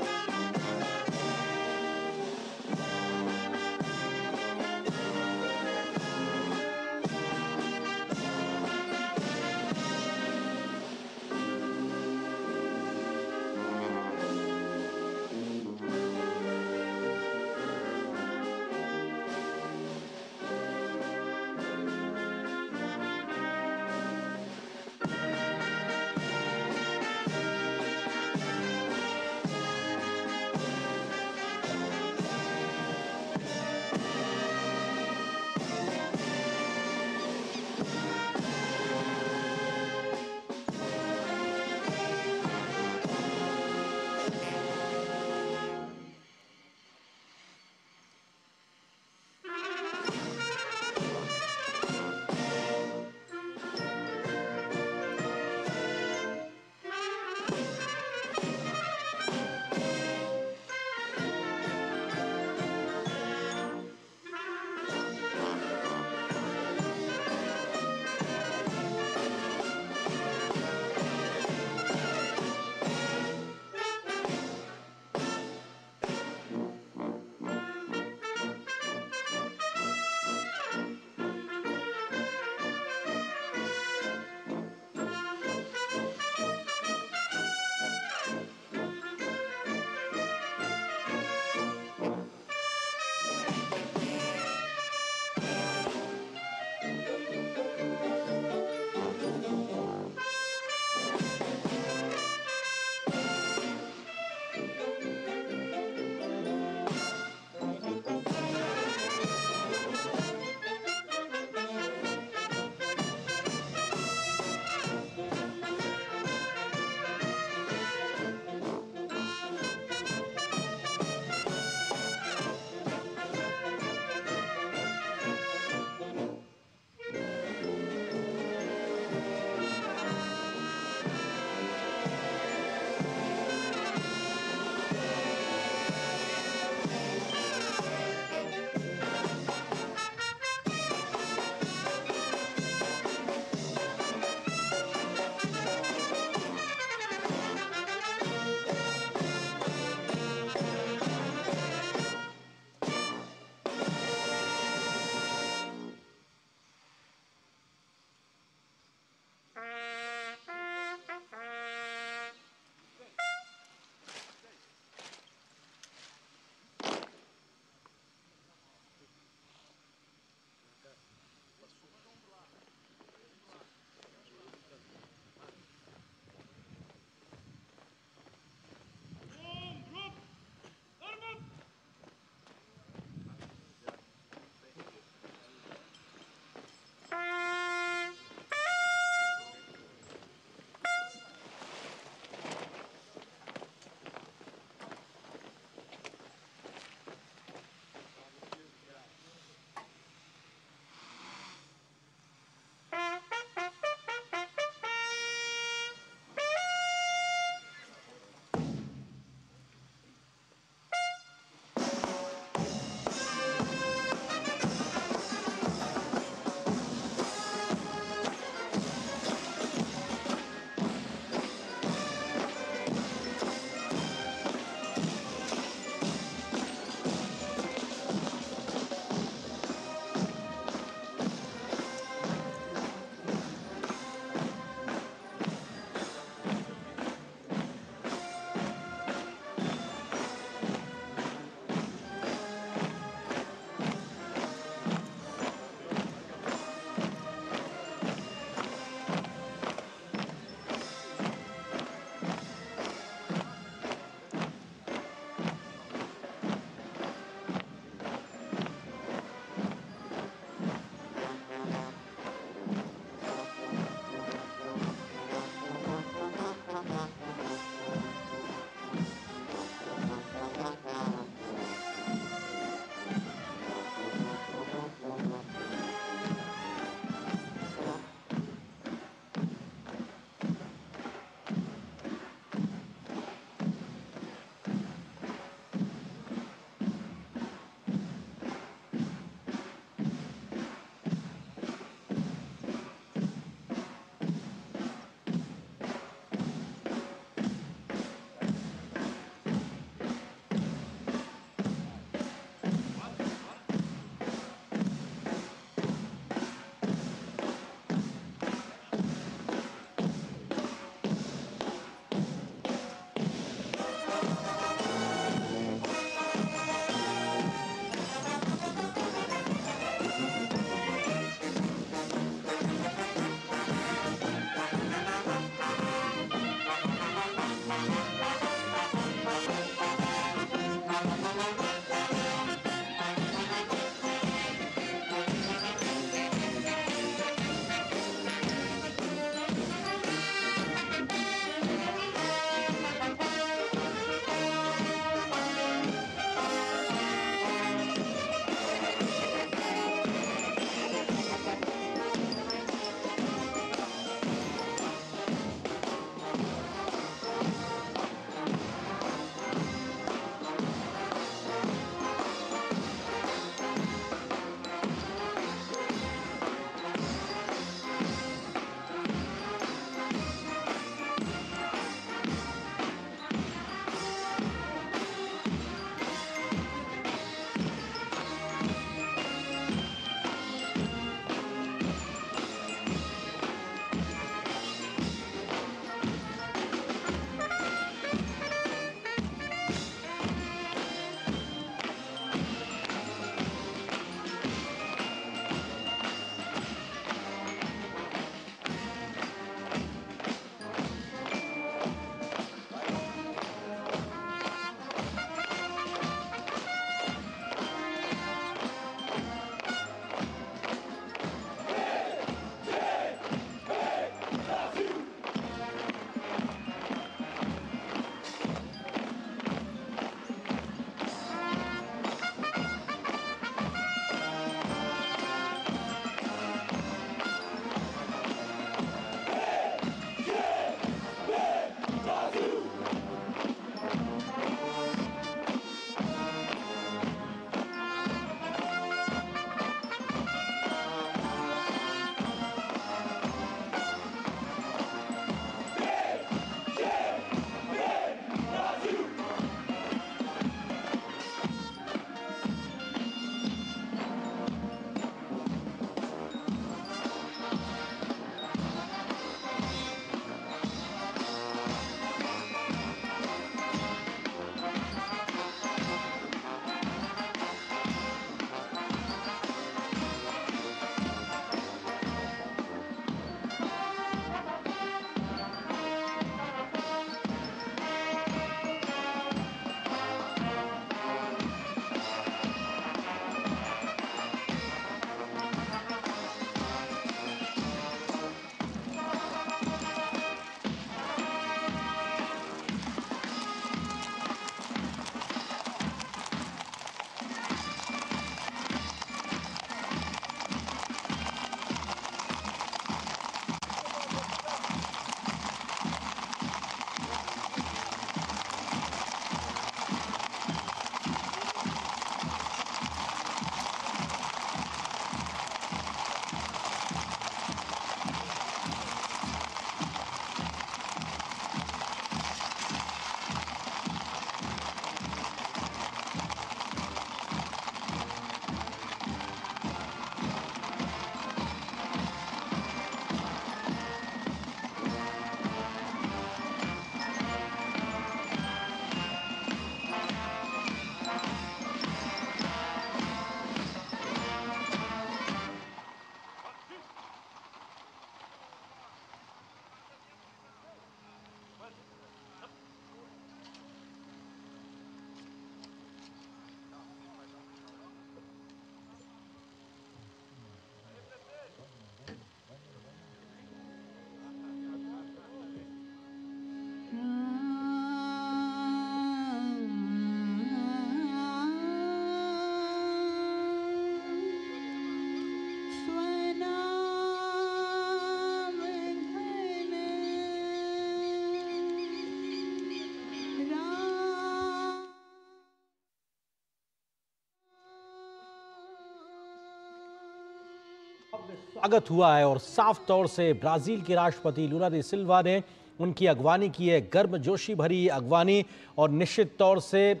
स्वागत हुआ है और साफ तौर से ब्राजील के राष्ट्रपति लूला दा सिल्वा ने उनकी अगवानी की है, गर्मजोशी भरी अगवानी और निश्चित तौर से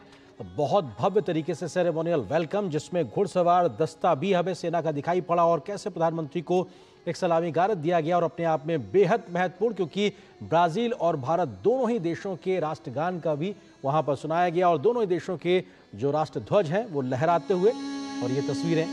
बहुत भव्य तरीके से सेरेमोनियल वेलकम, जिसमें घुड़सवार दस्ता भी हमें सेना का दिखाई पड़ा और कैसे प्रधानमंत्री को एक सलामी गारद दिया गया और अपने आप में बेहद महत्वपूर्ण, क्योंकि ब्राजील और भारत दोनों ही देशों के राष्ट्रगान का भी वहां पर सुनाया गया और दोनों ही देशों के जो राष्ट्रध्वज हैं वो लहराते हुए। और ये तस्वीरें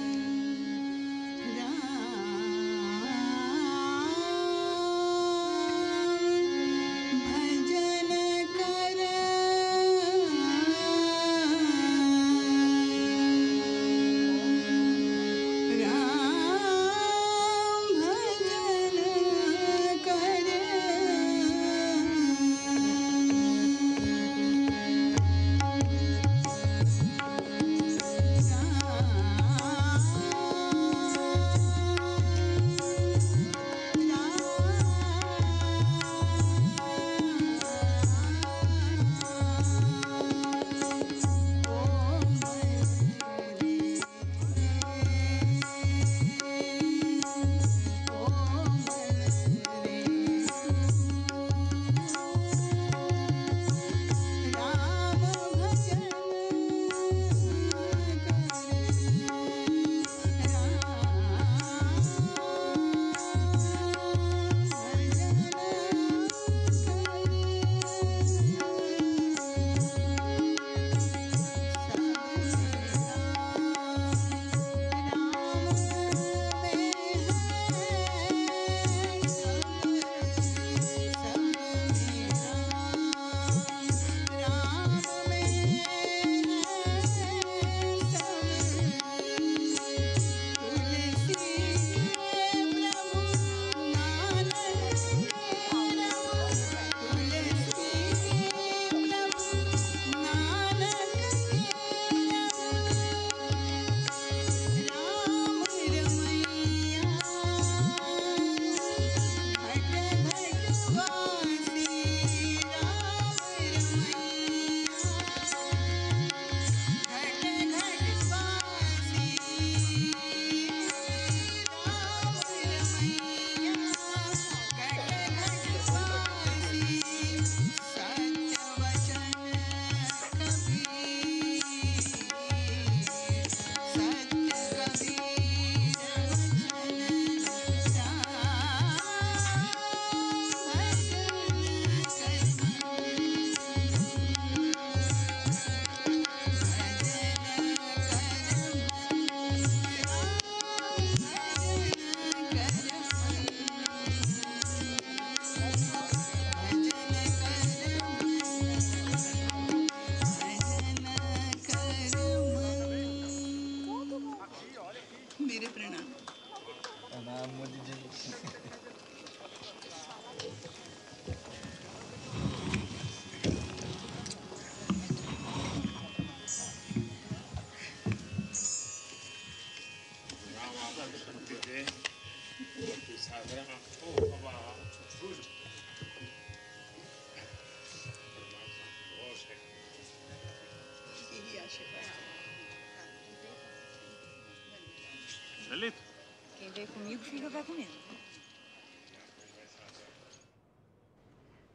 Quem veio comigo fica vai comigo.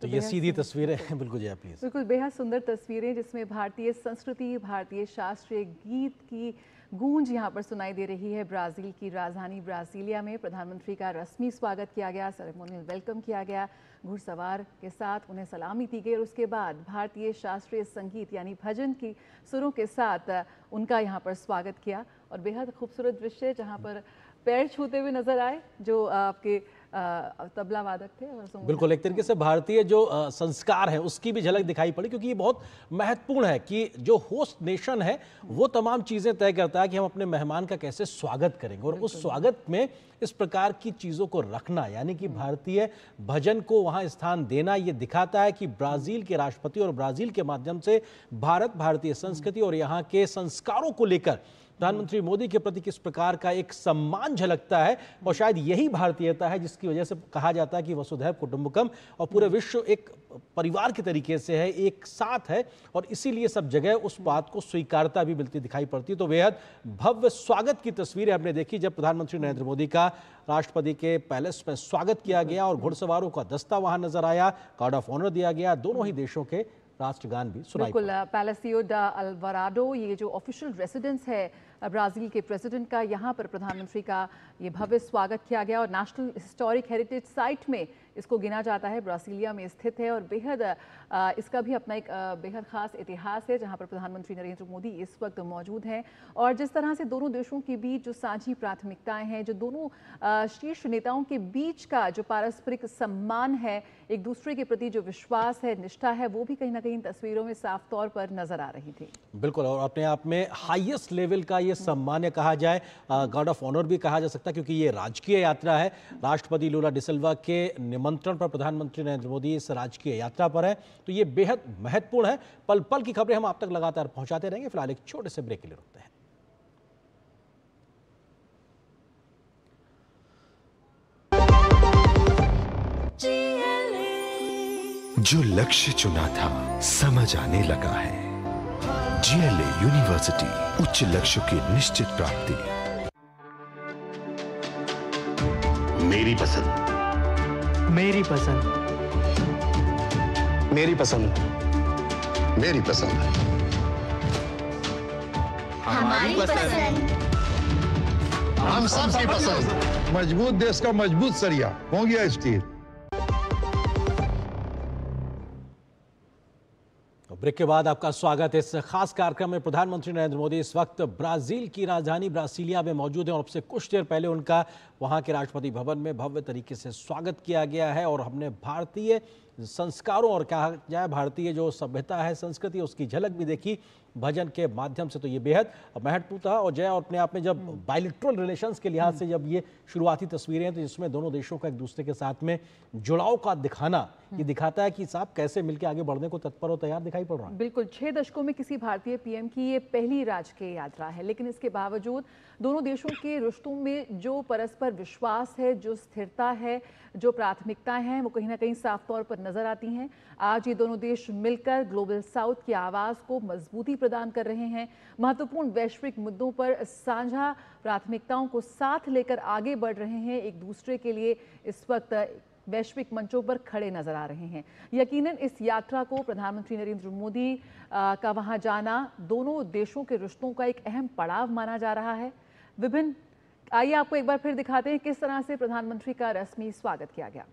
तो ये सीधी तस्वीरें हैं। बिल्कुल जी प्लीज। बिल्कुल बेहद सुंदर तस्वीरें जिसमें भारतीय संस्कृति, भारतीय शास्त्रीय गीत की गूंज यहाँ पर सुनाई दे रही है। ब्राज़ील की राजधानी ब्राज़ीलिया में प्रधानमंत्री का रस्मी स्वागत किया गया, सेरेमोनियल वेलकम किया गया, घुड़सवार के साथ उन्हें सलामी दी गई और उसके बाद भारतीय शास्त्रीय संगीत यानी भजन की सुरों के साथ उनका यहाँ पर स्वागत किया। और बेहद खूबसूरत दृश्य जहाँ पर पैर छूते हुए नजर आए जो आपके तबला वादक थे। बिल्कुल, एक तरीके से भारतीय जो संस्कार है उसकी भी झलक दिखाई पड़ी, क्योंकि ये बहुत महत्वपूर्ण है कि जो होस्ट नेशन है वो तमाम चीज़ें तय करता है कि हम अपने मेहमान का कैसे स्वागत करेंगे, और उस स्वागत में इस प्रकार की चीज़ों को रखना यानी कि भारतीय भजन को वहाँ स्थान देना, ये दिखाता है कि ब्राज़ील के राष्ट्रपति और ब्राज़ील के माध्यम से भारत भारतीय संस्कृति और यहाँ के संस्कारों को लेकर प्रधानमंत्री मोदी के प्रति किस प्रकार का एक सम्मान झलकता है, और शायद यही भारतीयता है जिसकी वजह से कहा जाता है कि वसुधैव कुटुंबकम और पूरे विश्व एक परिवार के तरीके से है, एक साथ है, और इसीलिए सब जगह उस बात को स्वीकारता भी मिलती दिखाई पड़ती है। तो बेहद भव्य स्वागत की तस्वीरें हमने देखी जब प्रधानमंत्री नरेंद्र मोदी का राष्ट्रपति के पैलेस में स्वागत किया गया और घुड़सवारों का दस्ता वहां नजर आया, गार्ड ऑफ ऑनर दिया गया, दोनों ही देशों के राष्ट्रगान भी सुनाई बिल्कुल। पैलेसियो डा अल्वाराडो, ये जो ऑफिशियल रेसिडेंस है ब्राजील के प्रेसिडेंट का, यहाँ पर प्रधानमंत्री का ये भव्य स्वागत किया गया और नेशनल हिस्टोरिक हेरिटेज साइट में इसको गिना जाता है, ब्रासीलिया में स्थित है, और बेहद इसका भी अपना एक बेहद खास इतिहास है जहाँ पर प्रधानमंत्री नरेंद्र मोदी इस वक्त मौजूद हैं। और जिस तरह से दोनों देशों के बीच जो साझी प्राथमिकताएं हैं, जो दोनों शीर्ष नेताओं के बीच का जो पारस्परिक सम्मान है, एक दूसरे के प्रति जो विश्वास है, निष्ठा है, वो भी कहीं ना कहीं तस्वीरों में साफ तौर पर नजर आ रही थी। बिल्कुल, और अपने आप में हाईएस्ट लेवल का ये सम्मान कहा जाए, गार्ड ऑफ ऑनर भी कहा जा सकता है, क्योंकि ये राजकीय यात्रा है। राष्ट्रपति लूला डी सिल्वा के निमंत्रण पर प्रधानमंत्री नरेंद्र मोदी इस राजकीय यात्रा पर है, तो ये बेहद महत्वपूर्ण है। पल पल की खबरें हम आप तक लगातार पहुंचाते रहेंगे। फिलहाल एक छोटे से ब्रेक के लिए रुकते हैं। जो लक्ष्य चुना था समझ आने लगा है। GLA यूनिवर्सिटी, उच्च लक्ष्य की निश्चित प्राप्ति। मेरी पसंद, मेरी पसंद, मेरी पसंद, मेरी पसंद, हमारी पसंद, हम सबकी पसंद। मजबूत देश का मजबूत सरिया हो गया स्टील। ब्रेक के बाद आपका स्वागत है इस खास कार्यक्रम में। प्रधानमंत्री नरेंद्र मोदी इस वक्त ब्राजील की राजधानी ब्रासीलिया में मौजूद हैं और अब से कुछ देर पहले उनका वहां के राष्ट्रपति भवन में भव्य तरीके से स्वागत किया गया है और हमने भारतीय संस्कारों और कहा जाए भारतीय जो सभ्यता है, संस्कृति, उसकी झलक भी देखी भजन के माध्यम से। तो ये बेहद महत्वपूर्ण था। और जय, और अपने आप में जब बायलिटरल रिलेशंस के लिहाज से जब ये शुरुआती तस्वीरें हैं तो जिसमें दोनों देशों का एक दूसरे के साथ में जुड़ाव का दिखाना, ये दिखाता है कि साहब कैसे मिलकर आगे बढ़ने को तत्पर और तैयार दिखाई पड़ रहा है। बिल्कुल, 6 दशकों में किसी भारतीय पीएम की ये पहली राजकीय यात्रा है, लेकिन इसके बावजूद दोनों देशों के रिश्तों में जो परस्पर विश्वास है, जो स्थिरता है, जो प्राथमिकताएं हैं, वो कहीं ना कहीं साफ तौर पर नजर आती हैं। आज ये दोनों देश मिलकर ग्लोबल साउथ की आवाज को मजबूती प्रदान कर रहे हैं, महत्वपूर्ण वैश्विक मुद्दों पर साझा प्राथमिकताओं को साथ लेकर आगे बढ़ रहे हैं, एक दूसरे के लिए इस वक्त वैश्विक मंचों पर खड़े नजर आ रहे हैं। यकीनन इस यात्रा को प्रधानमंत्री नरेंद्र मोदी का वहां जाना दोनों देशों के रिश्तों का एक अहम पड़ाव माना जा रहा है। विभिन्न, आइए आपको एक बार फिर दिखाते हैं किस तरह से प्रधानमंत्री का रस्मी स्वागत किया गया।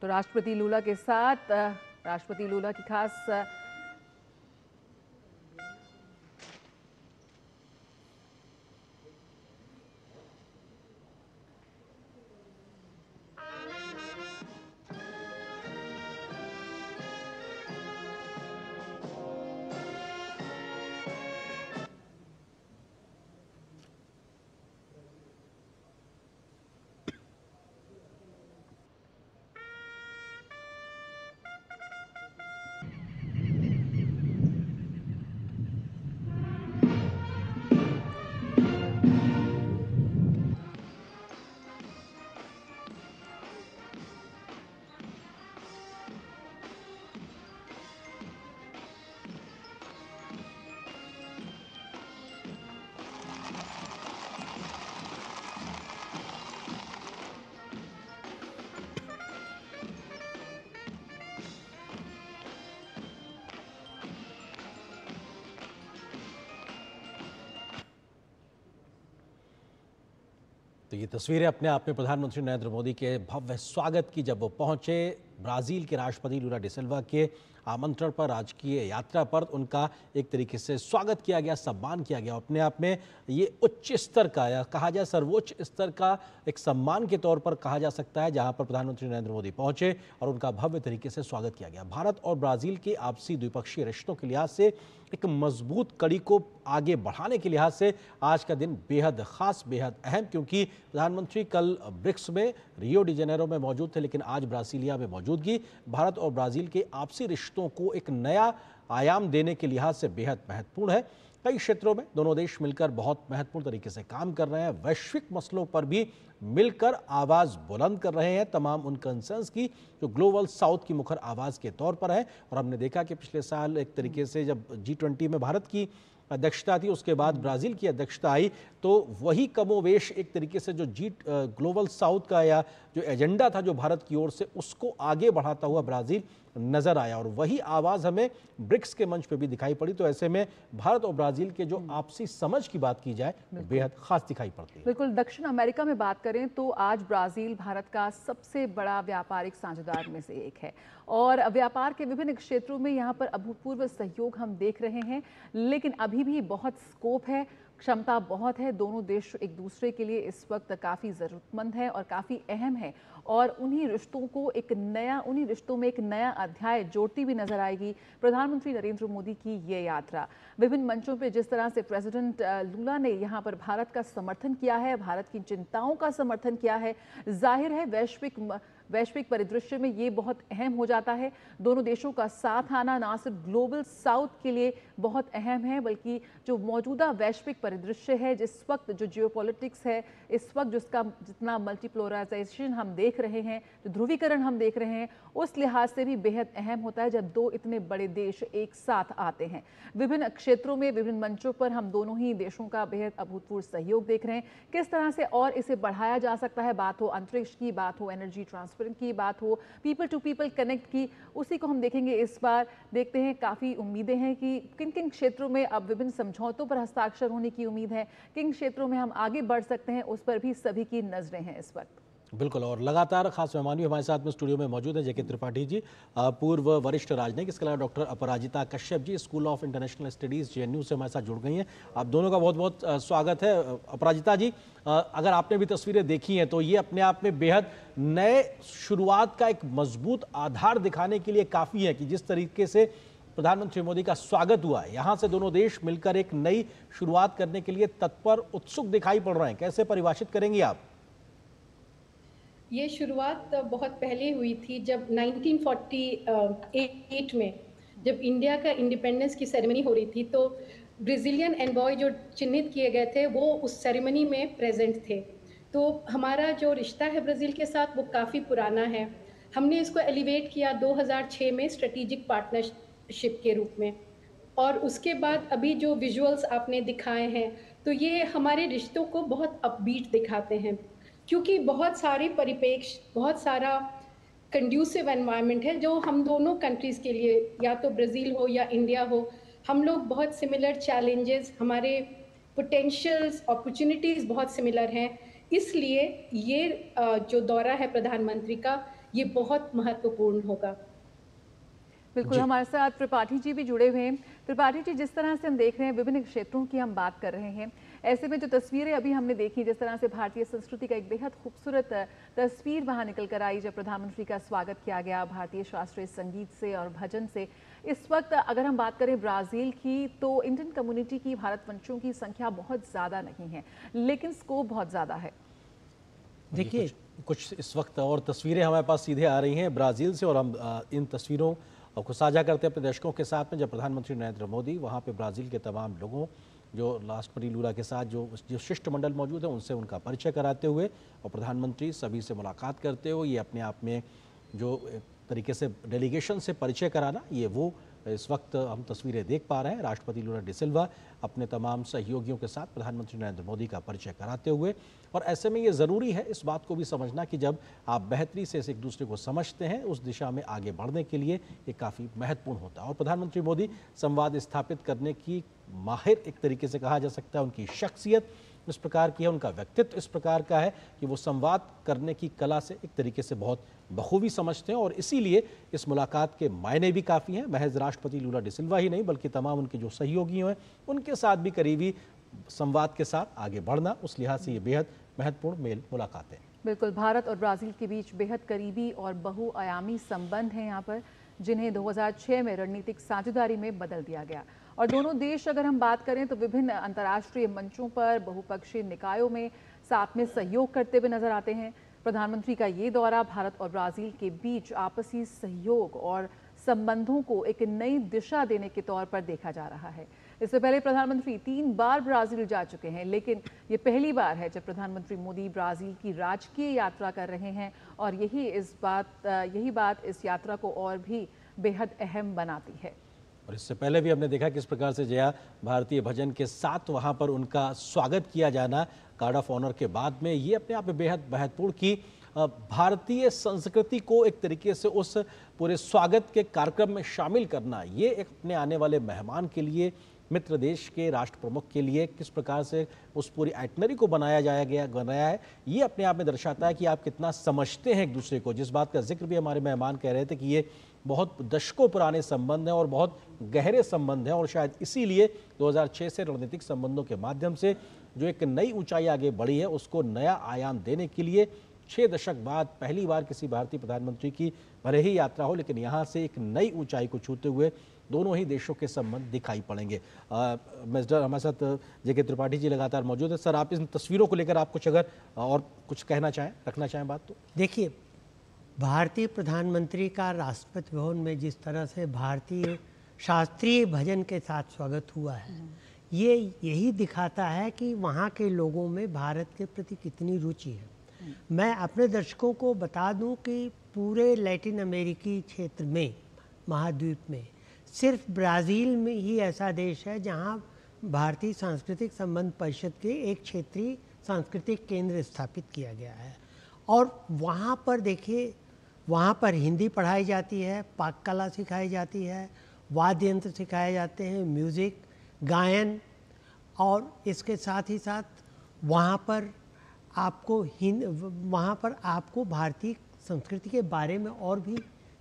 तो राष्ट्रपति लूला के साथ राष्ट्रपति लूला की खास तो ये तस्वीरें अपने आप में प्रधानमंत्री नरेंद्र मोदी के भव्य स्वागत की, जब वो पहुंचे ब्राजील के राष्ट्रपति लूला डी सिल्वा के आमंत्रण पर, राजकीय यात्रा पर उनका एक तरीके से स्वागत किया गया, सम्मान किया गया। अपने आप में ये उच्च स्तर का, या कहा जाए सर्वोच्च स्तर का एक सम्मान के तौर पर कहा जा सकता है, जहां पर प्रधानमंत्री नरेंद्र मोदी पहुंचे और उनका भव्य तरीके से स्वागत किया गया। भारत और ब्राजील के आपसी द्विपक्षीय रिश्तों के लिहाज से, एक मजबूत कड़ी को आगे बढ़ाने के लिहाज से आज का दिन बेहद खास, बेहद अहम, क्योंकि प्रधानमंत्री कल ब्रिक्स में रियो डी जेनेरो में मौजूद थे, लेकिन आज ब्रासीलिया में मौजूदगी भारत और ब्राजील के आपसी रिश्तों को एक नया आयाम देने के लिहाज से बेहद महत्वपूर्ण है। कई क्षेत्रों में दोनों देश मिलकर बहुत महत्वपूर्ण तरीके से काम कर रहे हैं, वैश्विक मसलों पर भी मिलकर आवाज बुलंद कर रहे हैं, तमाम उन कंसर्न्स की जो ग्लोबल साउथ की मुखर आवाज के तौर पर है। और हमने देखा कि पिछले साल एक तरीके से जब G20 में भारत की अध्यक्षता थी, उसके बाद ब्राजील की अध्यक्षता आई, तो वही कमोवेश एक तरीके से जो ग्लोबल साउथ का या जो एजेंडा था जो भारत की ओर से, उसको आगे बढ़ाता हुआ ब्राजील नजर आया और वही आवाज हमें ब्रिक्स के मंच पे भी दिखाई पड़ी। तो ऐसे में भारत और ब्राजील के जो आपसी समझ की बात की जाए, बेहद खास दिखाई पड़ती है। बिल्कुल, दक्षिण अमेरिका में बात करें तो आज ब्राजील भारत का सबसे बड़ा व्यापारिक साझेदार में से एक है और व्यापार के विभिन्न क्षेत्रों में यहाँ पर अभूतपूर्व सहयोग हम देख रहे हैं, लेकिन अभी भी बहुत स्कोप है, क्षमता बहुत है। दोनों देश एक दूसरे के लिए इस वक्त काफ़ी ज़रूरतमंद है और काफ़ी अहम है और उन्हीं रिश्तों में एक नया अध्याय जोड़ती हुई नजर आएगी प्रधानमंत्री नरेंद्र मोदी की ये यात्रा। विभिन्न मंचों पे जिस तरह से प्रेसिडेंट लूला ने यहाँ पर भारत का समर्थन किया है, भारत की चिंताओं का समर्थन किया है, जाहिर है वैश्विक परिदृश्य में ये बहुत अहम हो जाता है। दोनों देशों का साथ आना ना सिर्फ ग्लोबल साउथ के लिए बहुत अहम है, बल्कि जो मौजूदा वैश्विक परिदृश्य है, जिस वक्त जो जियोपॉलिटिक्स है, इस वक्त जिसका जितना मल्टीपोलराइजेशन हम देख रहे हैं, जो ध्रुवीकरण हम देख रहे हैं, उस लिहाज से भी बेहद अहम होता है जब दो इतने बड़े देश एक साथ आते हैं। विभिन्न क्षेत्रों में, विभिन्न मंचों पर हम दोनों ही देशों का बेहद अभूतपूर्व सहयोग देख रहे हैं। किस तरह से और इसे बढ़ाया जा सकता है, बात हो अंतरिक्ष की, बात हो एनर्जी ट्रांसफर की, बात हो पीपल टू पीपल कनेक्ट की, उसी को हम देखेंगे इस बार। देखते हैं, काफ़ी उम्मीदें हैं कि किन किन क्षेत्रों में अब विभिन्न समझौतों पर हस्ताक्षर होने की उम्मीद है, किन क्षेत्रों में हम आगे बढ़ सकते हैं, उस पर भी सभी की नजरें हैं इस वक्त। बिल्कुल, और लगातार खास मेहमान भी हमारे साथ में स्टूडियो में मौजूद है। जेके त्रिपाठी जी, पूर्व वरिष्ठ राजनयिक, इसके अलावा doctor Aparajita Kashyap ji, school of international studies JNU से हमारे साथ जुड़ गई हैं। आप दोनों का बहुत बहुत स्वागत है। अपराजिता जी, अगर आपने भी तस्वीरें देखी हैं तो ये अपने आप में बेहद नए शुरुआत का एक मजबूत आधार दिखाने के लिए काफ़ी है कि जिस तरीके से प्रधानमंत्री मोदी का स्वागत हुआ है, यहाँ से दोनों देश मिलकर एक नई शुरुआत करने के लिए तत्पर, उत्सुक दिखाई पड़ रहे हैं। कैसे परिभाषित करेंगी आप? ये शुरुआत बहुत पहले हुई थी, जब 1948 में जब इंडिया का इंडिपेंडेंस की सेरेमनी हो रही थी, तो ब्राज़ीलियन एनवॉय जो चिन्हित किए गए थे वो उस सेरेमनी में प्रेजेंट थे। तो हमारा जो रिश्ता है ब्राज़ील के साथ वो काफ़ी पुराना है। हमने इसको एलिवेट किया 2006 में स्ट्रेटेजिक पार्टनरशिप के रूप में, और उसके बाद अभी जो विजुअल्स आपने दिखाए हैं तो ये हमारे रिश्तों को बहुत अपबीट दिखाते हैं, क्योंकि बहुत सारे परिप्रेक्ष्य, बहुत सारा कंड्यूसिव एनवायरनमेंट है जो हम दोनों कंट्रीज़ के लिए, या तो ब्राज़ील हो या इंडिया हो, हम लोग बहुत सिमिलर चैलेंजेस, हमारे पोटेंशियल्स, अपॉर्चुनिटीज़ बहुत सिमिलर हैं। इसलिए ये जो दौरा है प्रधानमंत्री का, ये बहुत महत्वपूर्ण होगा। बिल्कुल, हमारे साथ त्रिपाठी जी भी जुड़े हुए हैं। त्रिपाठी जी, जिस तरह से हम देख रहे हैं, विभिन्न क्षेत्रों की हम बात कर रहे हैं, ऐसे में जो तस्वीरें अभी हमने देखी, जिस तरह से भारतीय संस्कृति का एक बेहद खूबसूरत तस्वीर वहां निकल कर आई जब प्रधानमंत्री का स्वागत किया गया भारतीय शास्त्रीय संगीत से और भजन से। इस वक्त अगर हम बात करें ब्राज़ील की, तो इंडियन कम्युनिटी की, भारतवंशियों की संख्या बहुत ज़्यादा नहीं है, लेकिन स्कोप बहुत ज़्यादा है। देखिए, कुछ इस वक्त और तस्वीरें हमारे पास सीधे आ रही हैं ब्राज़ील से, और हम इन तस्वीरों को साझा करते हैं अपने दर्शकों के साथ में, जब प्रधानमंत्री नरेंद्र मोदी वहाँ पे ब्राज़ील के तमाम लोगों, जो राष्ट्रपति लूला के साथ जो शिष्टमंडल मौजूद है, उनसे उनका परिचय कराते हुए और प्रधानमंत्री सभी से मुलाकात करते हुए, ये अपने आप में जो तरीके से डेलीगेशन से परिचय कराना, ये वो इस वक्त हम तस्वीरें देख पा रहे हैं। राष्ट्रपति लूला डी सिल्वा अपने तमाम सहयोगियों के साथ प्रधानमंत्री नरेंद्र मोदी का परिचय कराते हुए, और ऐसे में ये ज़रूरी है इस बात को भी समझना कि जब आप बेहतरी से एक दूसरे को समझते हैं, उस दिशा में आगे बढ़ने के लिए ये काफ़ी महत्वपूर्ण होता है। और प्रधानमंत्री मोदी संवाद स्थापित करने की माहिर, एक तरीके से कहा जा सकता है, उनकी शख्सियत इस प्रकार की है, उनका व्यक्तित्व इस प्रकार का है कि वो संवाद करने की कला से एक तरीके से बहुत बखूबी समझते हैं और इसीलिए इस मुलाकात के मायने भी काफ़ी हैं। महज राष्ट्रपति लूला डी सिल्वा ही नहीं बल्कि तमाम उनके जो सहयोगी हैं उनके साथ भी करीबी संवाद के साथ आगे बढ़ना, उस लिहाज से ये बेहद महत्वपूर्ण मेल मुलाकातें। बिल्कुल, भारत और ब्राज़ील के बीच बेहद करीबी और बहुआयामी संबंध हैं यहाँ पर, जिन्हें 2006 में रणनीतिक साझेदारी में बदल दिया गया। और दोनों देश अगर हम बात करें तो विभिन्न अंतर्राष्ट्रीय मंचों पर बहुपक्षीय निकायों में साथ में सहयोग करते हुए नजर आते हैं। प्रधानमंत्री का ये दौरा भारत और ब्राज़ील के बीच आपसी सहयोग और संबंधों को एक नई दिशा देने के तौर पर देखा जा रहा है। इससे पहले प्रधानमंत्री 3 बार ब्राज़ील जा चुके हैं, लेकिन ये पहली बार है जब प्रधानमंत्री मोदी ब्राज़ील की राजकीय यात्रा कर रहे हैं और यही बात इस यात्रा को और भी बेहद अहम बनाती है। और इससे पहले भी हमने देखा किस प्रकार से जया भारतीय भजन के साथ वहां पर उनका स्वागत किया जाना गार्ड ऑफ ऑनर के बाद में, ये अपने आप में बेहद महत्वपूर्ण की भारतीय संस्कृति को एक तरीके से उस पूरे स्वागत के कार्यक्रम में शामिल करना, ये एक अपने आने वाले मेहमान के लिए, मित्र देश के राष्ट्र प्रमुख के लिए किस प्रकार से उस पूरी आइटनरी को बनाया है, ये अपने आप में दर्शाता है कि आप कितना समझते हैं एक दूसरे को। जिस बात का जिक्र भी हमारे मेहमान कह रहे थे कि ये बहुत दशकों पुराने संबंध हैं और बहुत गहरे संबंध हैं और शायद इसीलिए 2006 से रणनीतिक संबंधों के माध्यम से जो एक नई ऊंचाई आगे बढ़ी है उसको नया आयाम देने के लिए 6 दशक बाद पहली बार किसी भारतीय प्रधानमंत्री की भले ही यात्रा हो, लेकिन यहाँ से एक नई ऊंचाई को छूते हुए दोनों ही देशों के संबंध दिखाई पड़ेंगे। मिस्टर हमारे साथ जेके त्रिपाठी जी लगातार मौजूद है। सर, आप इन तस्वीरों को लेकर आप कुछ अगर और कुछ कहना चाहें, रखना चाहें बात तो। देखिए, भारतीय प्रधानमंत्री का राष्ट्रपति भवन में जिस तरह से भारतीय शास्त्रीय भजन के साथ स्वागत हुआ है, ये यही दिखाता है कि वहाँ के लोगों में भारत के प्रति कितनी रुचि है। मैं अपने दर्शकों को बता दूं कि पूरे लैटिन अमेरिकी क्षेत्र में, महाद्वीप में, सिर्फ ब्राज़ील में ही ऐसा देश है जहां भारतीय सांस्कृतिक संबंध परिषद के एक क्षेत्रीय सांस्कृतिक केंद्र स्थापित किया गया है। और वहां पर देखिए, वहां पर हिंदी पढ़ाई जाती है, पाक कला सिखाई जाती है, वाद्य यंत्र सिखाए जाते हैं, म्यूज़िक, गायन, और इसके साथ ही साथ वहाँ पर आपको भारतीय संस्कृति के बारे में और भी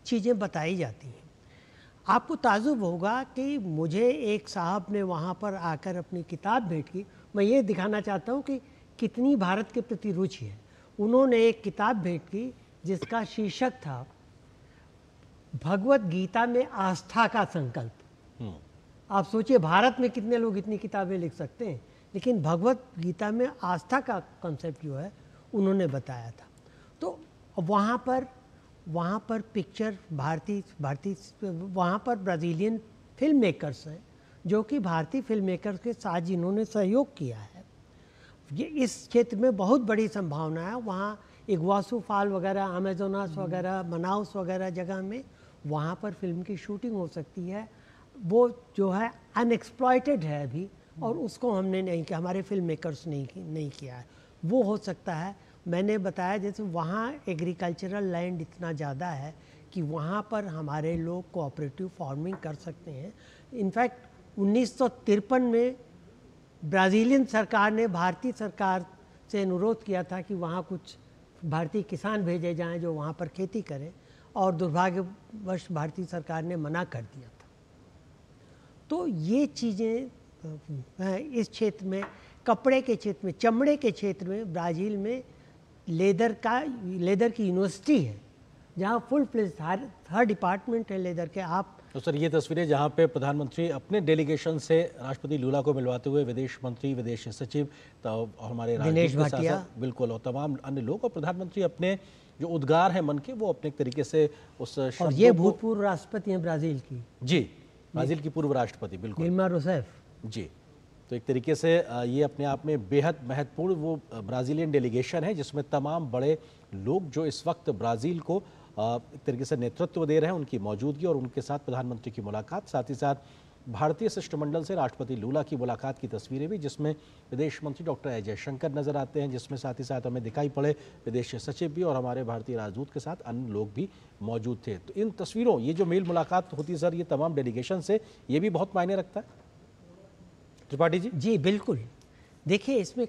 चीज़ें बताई जाती हैं। आपको ताज्जुब होगा कि मुझे एक साहब ने वहाँ पर आकर अपनी किताब भेंट की। मैं ये दिखाना चाहता हूँ कि कितनी भारत के प्रति रुचि है। उन्होंने एक किताब भेंट की जिसका शीर्षक था भगवत गीता में आस्था का संकल्प। आप सोचिए, भारत में कितने लोग इतनी किताबें लिख सकते हैं, लेकिन भगवत गीता में आस्था का कॉन्सेप्ट जो है उन्होंने बताया था। तो वहाँ पर पिक्चर भारतीय वहाँ पर ब्राज़ीलियन फिल्म मेकर्स हैं जो कि भारतीय फिल्म मेकर्स के साथ जिन्होंने सहयोग किया है। ये इस क्षेत्र में बहुत बड़ी संभावना है। वहाँ इग्वासू फॉल वगैरह, अमेजोनास वगैरह, मनाउस वगैरह जगह में वहाँ पर फिल्म की शूटिंग हो सकती है। वो जो है अनएक्सप्लॉयटेड है अभी, और उसको हमने नहीं किया, हमारे फिल्म मेकर्स नहीं किया है। वो हो सकता है। मैंने बताया जैसे वहाँ एग्रीकल्चरल लैंड इतना ज़्यादा है कि वहाँ पर हमारे लोग कोऑपरेटिव फार्मिंग कर सकते हैं। इनफैक्ट 1953 में ब्राज़ीलियन सरकार ने भारतीय सरकार से अनुरोध किया था कि वहाँ कुछ भारतीय किसान भेजे जाएं जो वहाँ पर खेती करें, और दुर्भाग्यवश भारतीय सरकार ने मना कर दिया था। तो ये चीज़ें इस क्षेत्र में, कपड़े के क्षेत्र में, चमड़े के क्षेत्र में, ब्राज़ील में लेदर की यूनिवर्सिटी है जहाँ फुल प्लेस हर डिपार्टमेंट है लेदर के। आप तो सर, ये तस्वीरें जहाँ पे प्रधानमंत्री अपने डेलीगेशन से राष्ट्रपति लूला को मिलवाते हुए विदेश मंत्री, विदेश सचिव और हमारे दिनेश भाटिया, बिल्कुल, और तमाम अन्य लोग, और प्रधानमंत्री अपने जो उद्गार है मन के वो अपने तरीके से उस और ये भूतपूर्व राष्ट्रपति हैं ब्राज़ील की, जी, ब्राज़ील की पूर्व राष्ट्रपति, बिल्कुल, दिल्मा रूसेफ जी। तो एक तरीके से ये अपने आप में बेहद महत्वपूर्ण वो ब्राज़ीलियन डेलीगेशन है जिसमें तमाम बड़े लोग जो इस वक्त ब्राज़ील को एक तरीके से नेतृत्व दे रहे हैं, उनकी मौजूदगी और उनके साथ प्रधानमंत्री की मुलाकात, साथ ही साथ भारतीय शिष्टमंडल से राष्ट्रपति लूला की मुलाकात की तस्वीरें भी, जिसमें विदेश मंत्री डॉक्टर एस जयशंकर नजर आते हैं, जिसमें साथ ही साथ हमें दिखाई पड़े विदेश सचिव भी और हमारे भारतीय राजदूत के साथ अन्य लोग भी मौजूद थे। तो इन तस्वीरों, ये जो मेल मुलाकात होती है सर, ये तमाम डेलीगेशन से, ये भी बहुत मायने रखता है त्रिपाठी जी। जी बिल्कुल। देखिए, इसमें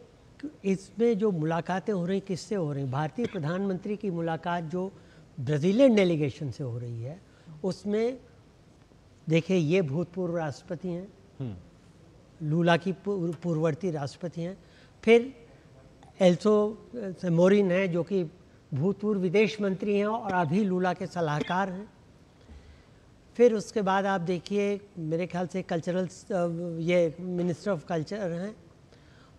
इसमें जो मुलाकातें हो रही किससे हो रही, भारतीय प्रधानमंत्री की मुलाकात जो ब्राज़ीलियन डेलीगेशन से हो रही है, उसमें देखिए ये भूतपूर्व राष्ट्रपति हैं, लूला की पूर्ववर्ती राष्ट्रपति हैं, फिर एल्सो मोरिन हैं जो कि भूतपूर्व विदेश मंत्री हैं और अभी लूला के सलाहकार हैं। फिर उसके बाद आप देखिए मेरे ख्याल से कल्चरल ये मिनिस्टर ऑफ कल्चर हैं।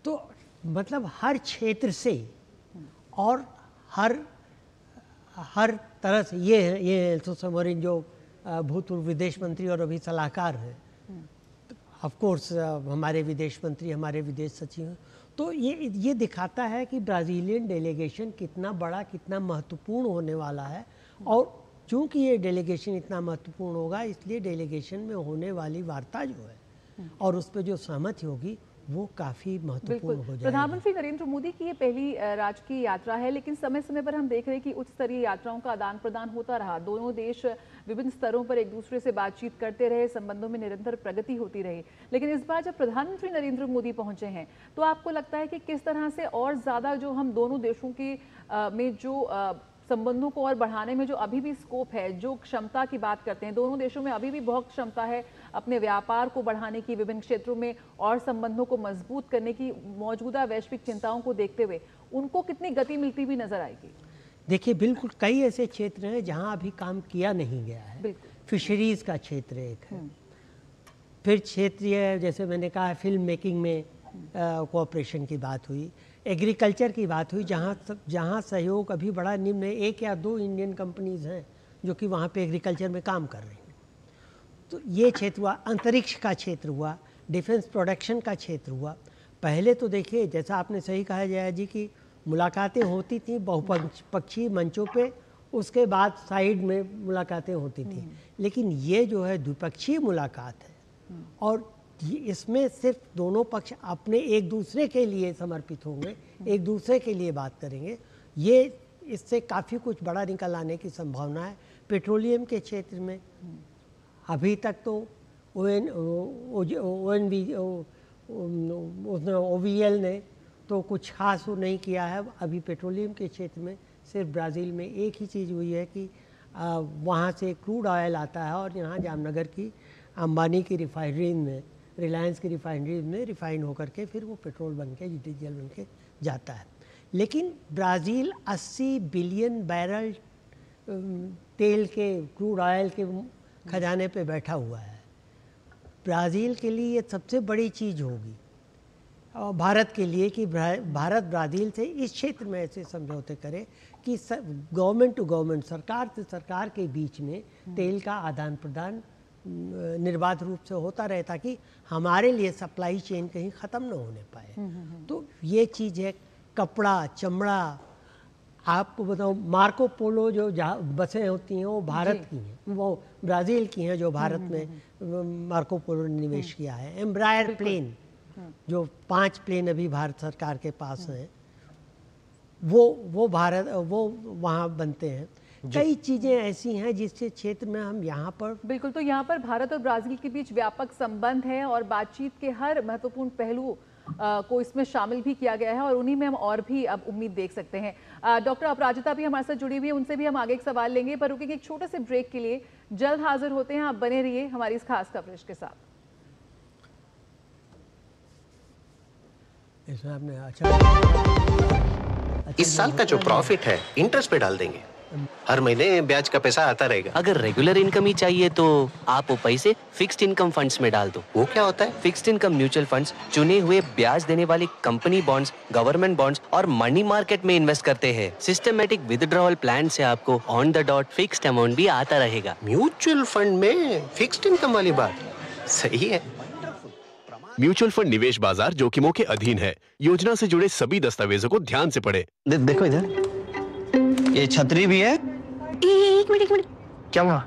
तो मतलब हर क्षेत्र से और हर तरह से ये एल्सो मोरिन जो भूतपूर्व विदेश मंत्री और अभी सलाहकार हैं, ऑफ कोर्स हमारे विदेश मंत्री, हमारे विदेश सचिव हैं। तो ये दिखाता है कि ब्राज़ीलियन डेलीगेशन कितना बड़ा, कितना महत्वपूर्ण होने वाला है। और चूंकि ये डेलीगेशन इतना महत्वपूर्ण होगा, इसलिए डेलीगेशन में होने वाली वार्ता जो है और उस पर जो सहमति होगी वो काफ़ी महत्वपूर्ण हो जाएगी। प्रधानमंत्री नरेंद्र मोदी की ये पहली राजकीय यात्रा है, लेकिन समय समय पर हम देख रहे हैं कि उच्च स्तरीय यात्राओं का आदान प्रदान होता रहा। दोनों देश विभिन्न स्तरों पर एक दूसरे से बातचीत करते रहे, संबंधों में निरंतर प्रगति होती रही। लेकिन इस बार जब प्रधानमंत्री नरेंद्र मोदी पहुंचे हैं, तो आपको लगता है कि किस तरह से और ज़्यादा जो हम दोनों देशों की में जो संबंधों को और बढ़ाने में जो अभी भी स्कोप है, जो क्षमता की बात करते हैं, दोनों देशों में अभी भी बहुत क्षमता है अपने व्यापार को बढ़ाने की, विभिन्न क्षेत्रों में और संबंधों को मजबूत करने की, मौजूदा वैश्विक चिंताओं को देखते हुए उनको कितनी गति मिलती हुई नजर आएगी? देखिए बिल्कुल कई ऐसे क्षेत्र हैं जहां अभी काम किया नहीं गया है। फिशरीज का क्षेत्र एक है, फिर क्षेत्रीय जैसे मैंने कहा फिल्म मेकिंग में कोऑपरेशन की बात हुई, एग्रीकल्चर की बात हुई, जहाँ सहयोग अभी बड़ा निम्न है। 1 या 2 इंडियन कंपनीज हैं जो कि वहाँ पे एग्रीकल्चर में काम कर रही हैं। तो ये क्षेत्र हुआ, अंतरिक्ष का क्षेत्र हुआ, डिफेंस प्रोडक्शन का क्षेत्र हुआ। पहले तो देखिए जैसा आपने सही कहा जया जी की मुलाकातें होती थी बहुपक्षीय मंचों पे, उसके बाद साइड में मुलाकातें होती थी। लेकिन ये जो है द्विपक्षीय मुलाकात है और इसमें सिर्फ दोनों पक्ष अपने एक दूसरे के लिए समर्पित होंगे, एक दूसरे के लिए बात करेंगे। ये इससे काफ़ी कुछ बड़ा निकल आने की संभावना है। पेट्रोलियम के क्षेत्र में अभी तक तो OVL ने तो कुछ खास नहीं किया है। अभी पेट्रोलियम के क्षेत्र में सिर्फ ब्राज़ील में एक ही चीज़ हुई है कि वहाँ से क्रूड ऑयल आता है और यहाँ जामनगर की अंबानी की रिफाइनरी में, रिलायंस की रिफाइनरी में रिफाइन होकर के फिर वो पेट्रोल बन के, डीजल बन के जाता है। लेकिन ब्राज़ील 80 बिलियन बैरल तेल के, क्रूड ऑयल के खजाने पे बैठा हुआ है। ब्राज़ील के लिए ये सबसे बड़ी चीज़ होगी और भारत के लिए कि भारत ब्राज़ील से इस क्षेत्र में ऐसे समझौते करे कि गवर्नमेंट टू गवर्नमेंट, सरकार से सरकार के बीच में तेल का आदान प्रदान निर्बाध रूप से होता रहे, ताकि हमारे लिए सप्लाई चेन कहीं ख़त्म न होने पाए। तो ये चीज़ है। कपड़ा, चमड़ा, आपको बताऊँ मार्को पोलो जो बसें होती हैं वो भारत की हैं, वो ब्राज़ील की हैं जो भारत में मार्को पोलो ने निवेश किया है। एम्ब्रायर प्लेन जो 5 प्लेन अभी भारत सरकार के पास हैं, वो वहाँ बनते हैं। कई चीज़ें ऐसी हैं जिसके क्षेत्र में हम यहाँ पर बिल्कुल, तो यहाँ पर भारत और ब्राज़ील के बीच व्यापक संबंध है और बातचीत के हर महत्वपूर्ण पहलू को इसमें शामिल भी किया गया है और उन्हीं में हम और भी अब उम्मीद देख सकते हैं। डॉक्टर अपराजिता भी हमारे साथ जुड़ी हुई है, उनसे भी हम आगे एक सवाल लेंगे, पर रुकेंगे एक छोटे से ब्रेक के लिए। जल्द हाजिर होते हैं, आप बने रहिए हमारी इस खास कवरेज के साथ। इसमें आपने इस साल का जो प्रॉफिट है इंटरेस्ट पे डाल देंगे, हर महीने ब्याज का पैसा आता रहेगा। अगर रेगुलर इनकम ही चाहिए तो आप वो पैसे फिक्स्ड इनकम फंड्स में डाल दो। वो क्या होता है? फिक्स्ड इनकम म्यूचुअल फंड्स चुने हुए ब्याज देने वाली कंपनी बॉन्ड्स, गवर्नमेंट बॉन्ड्स और मनी मार्केट में इन्वेस्ट करते हैं। सिस्टमैटिक विथड्रॉल प्लान से आपको on the dot fixed amount भी आता रहेगा। म्यूचुअल फंड में फिक्स्ड इनकम वाली बात सही है। म्यूचुअल फंड निवेश बाजार जोखिमों के अधीन है। योजना से जुड़े सभी दस्तावेजों को ध्यान से पढ़ें। देखो इधर, ये छतरी भी है। एक मिनट क्या हुआ?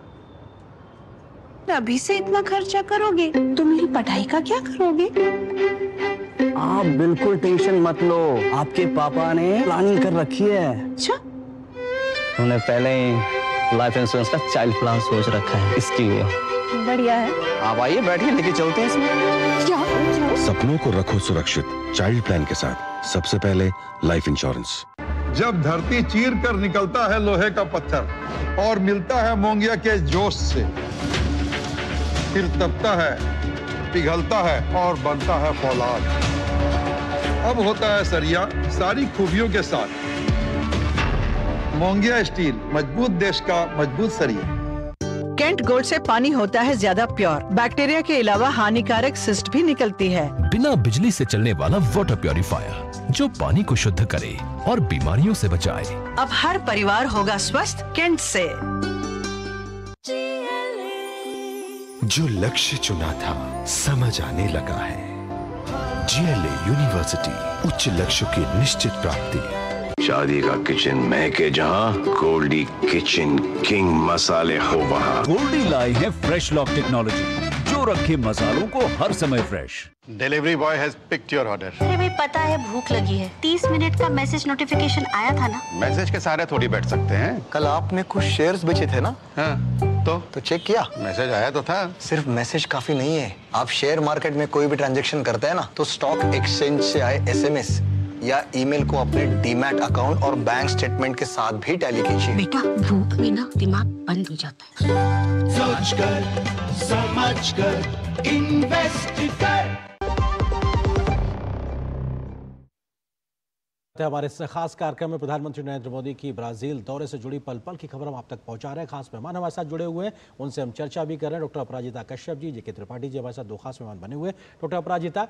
अभी से इतना खर्चा करोगे तो मेरी पढ़ाई का क्या करोगे? आप बिल्कुल टेंशन मत लो, आपके पापा ने प्लानिंग कर रखी है। अच्छा? उन्होंने पहले ही लाइफ इंश्योरेंस का चाइल्ड प्लान सोच रखा है इसके लिए। बढ़िया है। आप आइए बैठिए, लेके चलते हैं इसमें। क्या? सपनों को रखो सुरक्षित चाइल्ड प्लान के साथ। सबसे पहले लाइफ इंश्योरेंस। जब धरती चीर कर निकलता है लोहे का पत्थर और मिलता है मोंगिया के जोश से, फिर तपता है, पिघलता है और बनता है फौलाद। अब होता है सरिया सारी खूबियों के साथ। मोंगिया स्टील, मजबूत देश का मजबूत सरिया। कैंट गोल्ड से पानी होता है ज्यादा प्योर। बैक्टीरिया के अलावा हानिकारक सिस्ट भी निकलती है। बिना बिजली से चलने वाला वाटर प्योरीफायर जो पानी को शुद्ध करे और बीमारियों से बचाए। अब हर परिवार होगा स्वस्थ कैंट से। जो लक्ष्य चुना था समझ आने लगा है। GLA यूनिवर्सिटी, उच्च लक्ष्य की निश्चित प्राप्ति। शादी का किचन महके जहाँ, गोल्डी किचन किंग मसाले हो वहाँ। गोल्डी लाई है फ्रेश लॉक टेक्नोलॉजी जो रखे मसालों को हर समय fresh. Delivery boy has picked your order. अरे भाई पता है भूख लगी है। 30 मिनट का मैसेज नोटिफिकेशन आया था ना। मैसेज के सारे थोड़ी बैठ सकते हैं। कल आपने कुछ शेयर्स बेचे थे ना? हाँ, तो चेक किया? मैसेज आया तो था। सिर्फ मैसेज काफी नहीं है। आप शेयर मार्केट में कोई भी ट्रांजैक्शन करते हैं ना, तो स्टॉक एक्सचेंज से आए SMS या ईमेल को अपने डीमैट अकाउंट और बैंक स्टेटमेंट के साथ भी टैली कीजिए। बेटा भूख में ना दिमाग बंद हो जाता है। सोच कर समझ कर इन्वेस्ट कर। हमारे इस खास कार्यक्रम में प्रधानमंत्री नरेंद्र मोदी की ब्राजील दौरे से जुड़ी पल पल की खबर हम आप तक पहुंचा रहे हैं। खास मेहमान हमारे साथ जुड़े हुए हैं, उनसे हम चर्चा भी कर रहे हैं। डॉक्टर अपराजिता कश्यप जी, JK त्रिपाठी जी हमारे साथ दो खास मेहमान बने हुए हैं। डॉक्टर अपराजिता,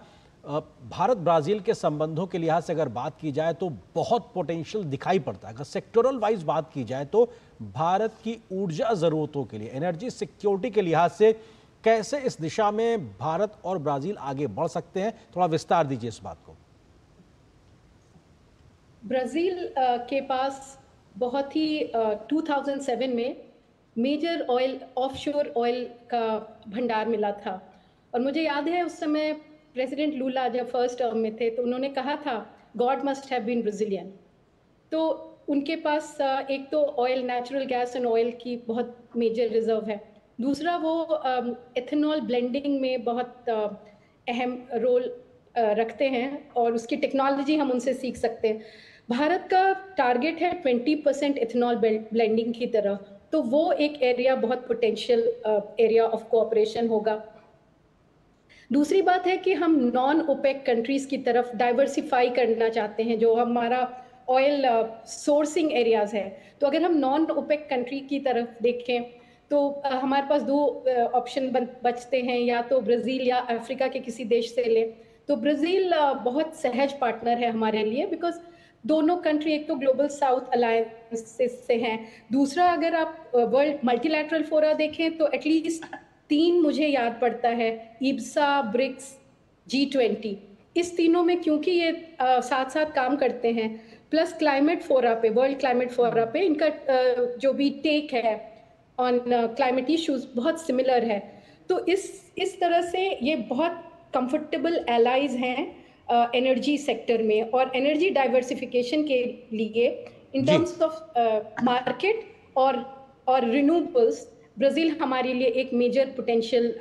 भारत ब्राजील के संबंधों के लिहाज से अगर बात की जाए तो बहुत पोटेंशियल दिखाई पड़ता है। अगर सेक्टोरल वाइज बात की जाए तो भारत की ऊर्जा ज़रूरतों के लिए, एनर्जी सिक्योरिटी के लिहाज से कैसे इस दिशा में भारत और ब्राजील आगे बढ़ सकते हैं, थोड़ा विस्तार दीजिए इस बात को। ब्राज़ील के पास बहुत ही 2007 में मेजर ऑयल, ऑफशोर ऑयल का भंडार मिला था। और मुझे याद है उस समय प्रेसिडेंट लूला जब फर्स्ट टर्म में थे तो उन्होंने कहा था God must have been Brazilian. तो उनके पास एक तो oil, natural gas and oil की बहुत मेजर रिजर्व है। दूसरा वो एथेनॉल ब्लेंडिंग में बहुत अहम रोल रखते हैं और उसकी टेक्नोलॉजी हम उनसे सीख सकते हैं। भारत का टारगेट है 20% एथेनॉल ब्लेंडिंग की तरह, तो वो एक एरिया, बहुत पोटेंशियल एरिया ऑफ कोऑपरेशन होगा। दूसरी बात है कि हम नॉन ओपेक कंट्रीज़ की तरफ डाइवर्सिफाई करना चाहते हैं, जो हमारा ऑयल सोर्सिंग एरियाज़ है। तो अगर हम नॉन ओपेक कंट्री की तरफ देखें तो हमारे पास दो ऑप्शन बचते हैं, या तो ब्राज़ील या अफ्रीका के किसी देश से लें। तो ब्राज़ील बहुत सहज पार्टनर है हमारे लिए, बिकॉज दोनों कंट्री एक तो ग्लोबल साउथ अलायंस से हैं, दूसरा अगर आप वर्ल्ड मल्टीलैटरल फोरा देखें तो एटलीस्ट 3 मुझे याद पड़ता है, IBSA, ब्रिक्स, G20। इस तीनों में क्योंकि ये साथ साथ काम करते हैं, प्लस क्लाइमेट फोरा पे, वर्ल्ड क्लाइमेट फोरा पे इनका जो भी टेक है ऑन क्लाइमेट इश्यूज बहुत सिमिलर है। तो इस तरह से ये बहुत कंफर्टेबल एलाइज हैं एनर्जी सेक्टर में और एनर्जी डाइवर्सिफिकेशन के लिए इन टर्म्स ऑफ मार्केट और रिन्यूएबल्स। ब्राज़ील हमारे लिए एक मेजर पोटेंशियल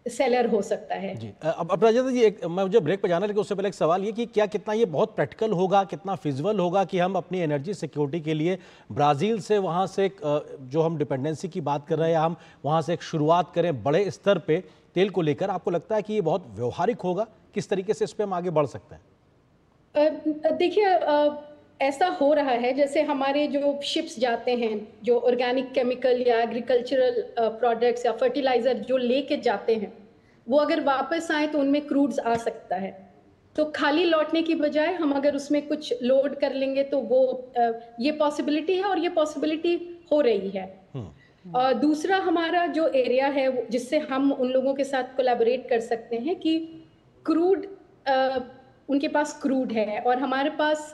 सेलर हो सकता है। जी, अब अपराजिता जी, मैं मुझे ब्रेक पे जाना, लेकिन उससे पहले एक सवाल ये कि क्या कितना ये बहुत प्रैक्टिकल होगा, कितना फिजिबल होगा कि हम अपनी एनर्जी सिक्योरिटी के लिए ब्राज़ील से, वहाँ से जो हम डिपेंडेंसी की बात कर रहे हैं, हम वहाँ से एक शुरुआत करें बड़े स्तर पे तेल को लेकर। आपको लगता है कि ये बहुत व्यवहारिक होगा? किस तरीके से इस पर हम आगे बढ़ सकते हैं? देखिए, ऐसा हो रहा है जैसे हमारे जो शिप्स जाते हैं, जो ऑर्गेनिक केमिकल या एग्रीकल्चरल प्रोडक्ट्स या फर्टिलाइज़र जो लेके जाते हैं, वो अगर वापस आए तो उनमें क्रूड्स आ सकता है। तो खाली लौटने की बजाय हम अगर उसमें कुछ लोड कर लेंगे तो वो ये पॉसिबिलिटी है और ये पॉसिबिलिटी हो रही है। दूसरा हमारा जो एरिया है जिससे हम उन लोगों के साथ कोलैबोरेट कर सकते हैं कि क्रूड, उनके पास क्रूड है और हमारे पास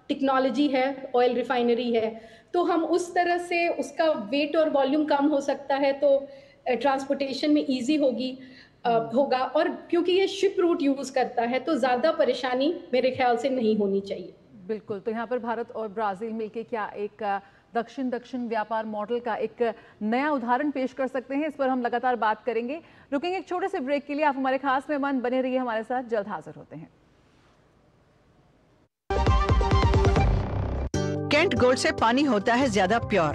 टेक्नोलॉजी है, ऑयल रिफाइनरी है, तो हम उस तरह से उसका वेट और वॉल्यूम कम हो सकता है, तो ट्रांसपोर्टेशन में इजी होगा। और क्योंकि ये शिप रूट यूज़ करता है तो ज़्यादा परेशानी मेरे ख्याल से नहीं होनी चाहिए। बिल्कुल। तो यहाँ पर भारत और ब्राज़ील मिलके क्या एक दक्षिण दक्षिण व्यापार मॉडल का एक नया उदाहरण पेश कर सकते हैं। इस पर हम लगातार बात करेंगे। रुकेंगे एक छोटे से ब्रेक के लिए। आप हमारे खास मेहमान बने रहिए हमारे साथ, जल्द हाजिर होते हैं। कैंट गोल्ड से पानी होता है ज्यादा प्योर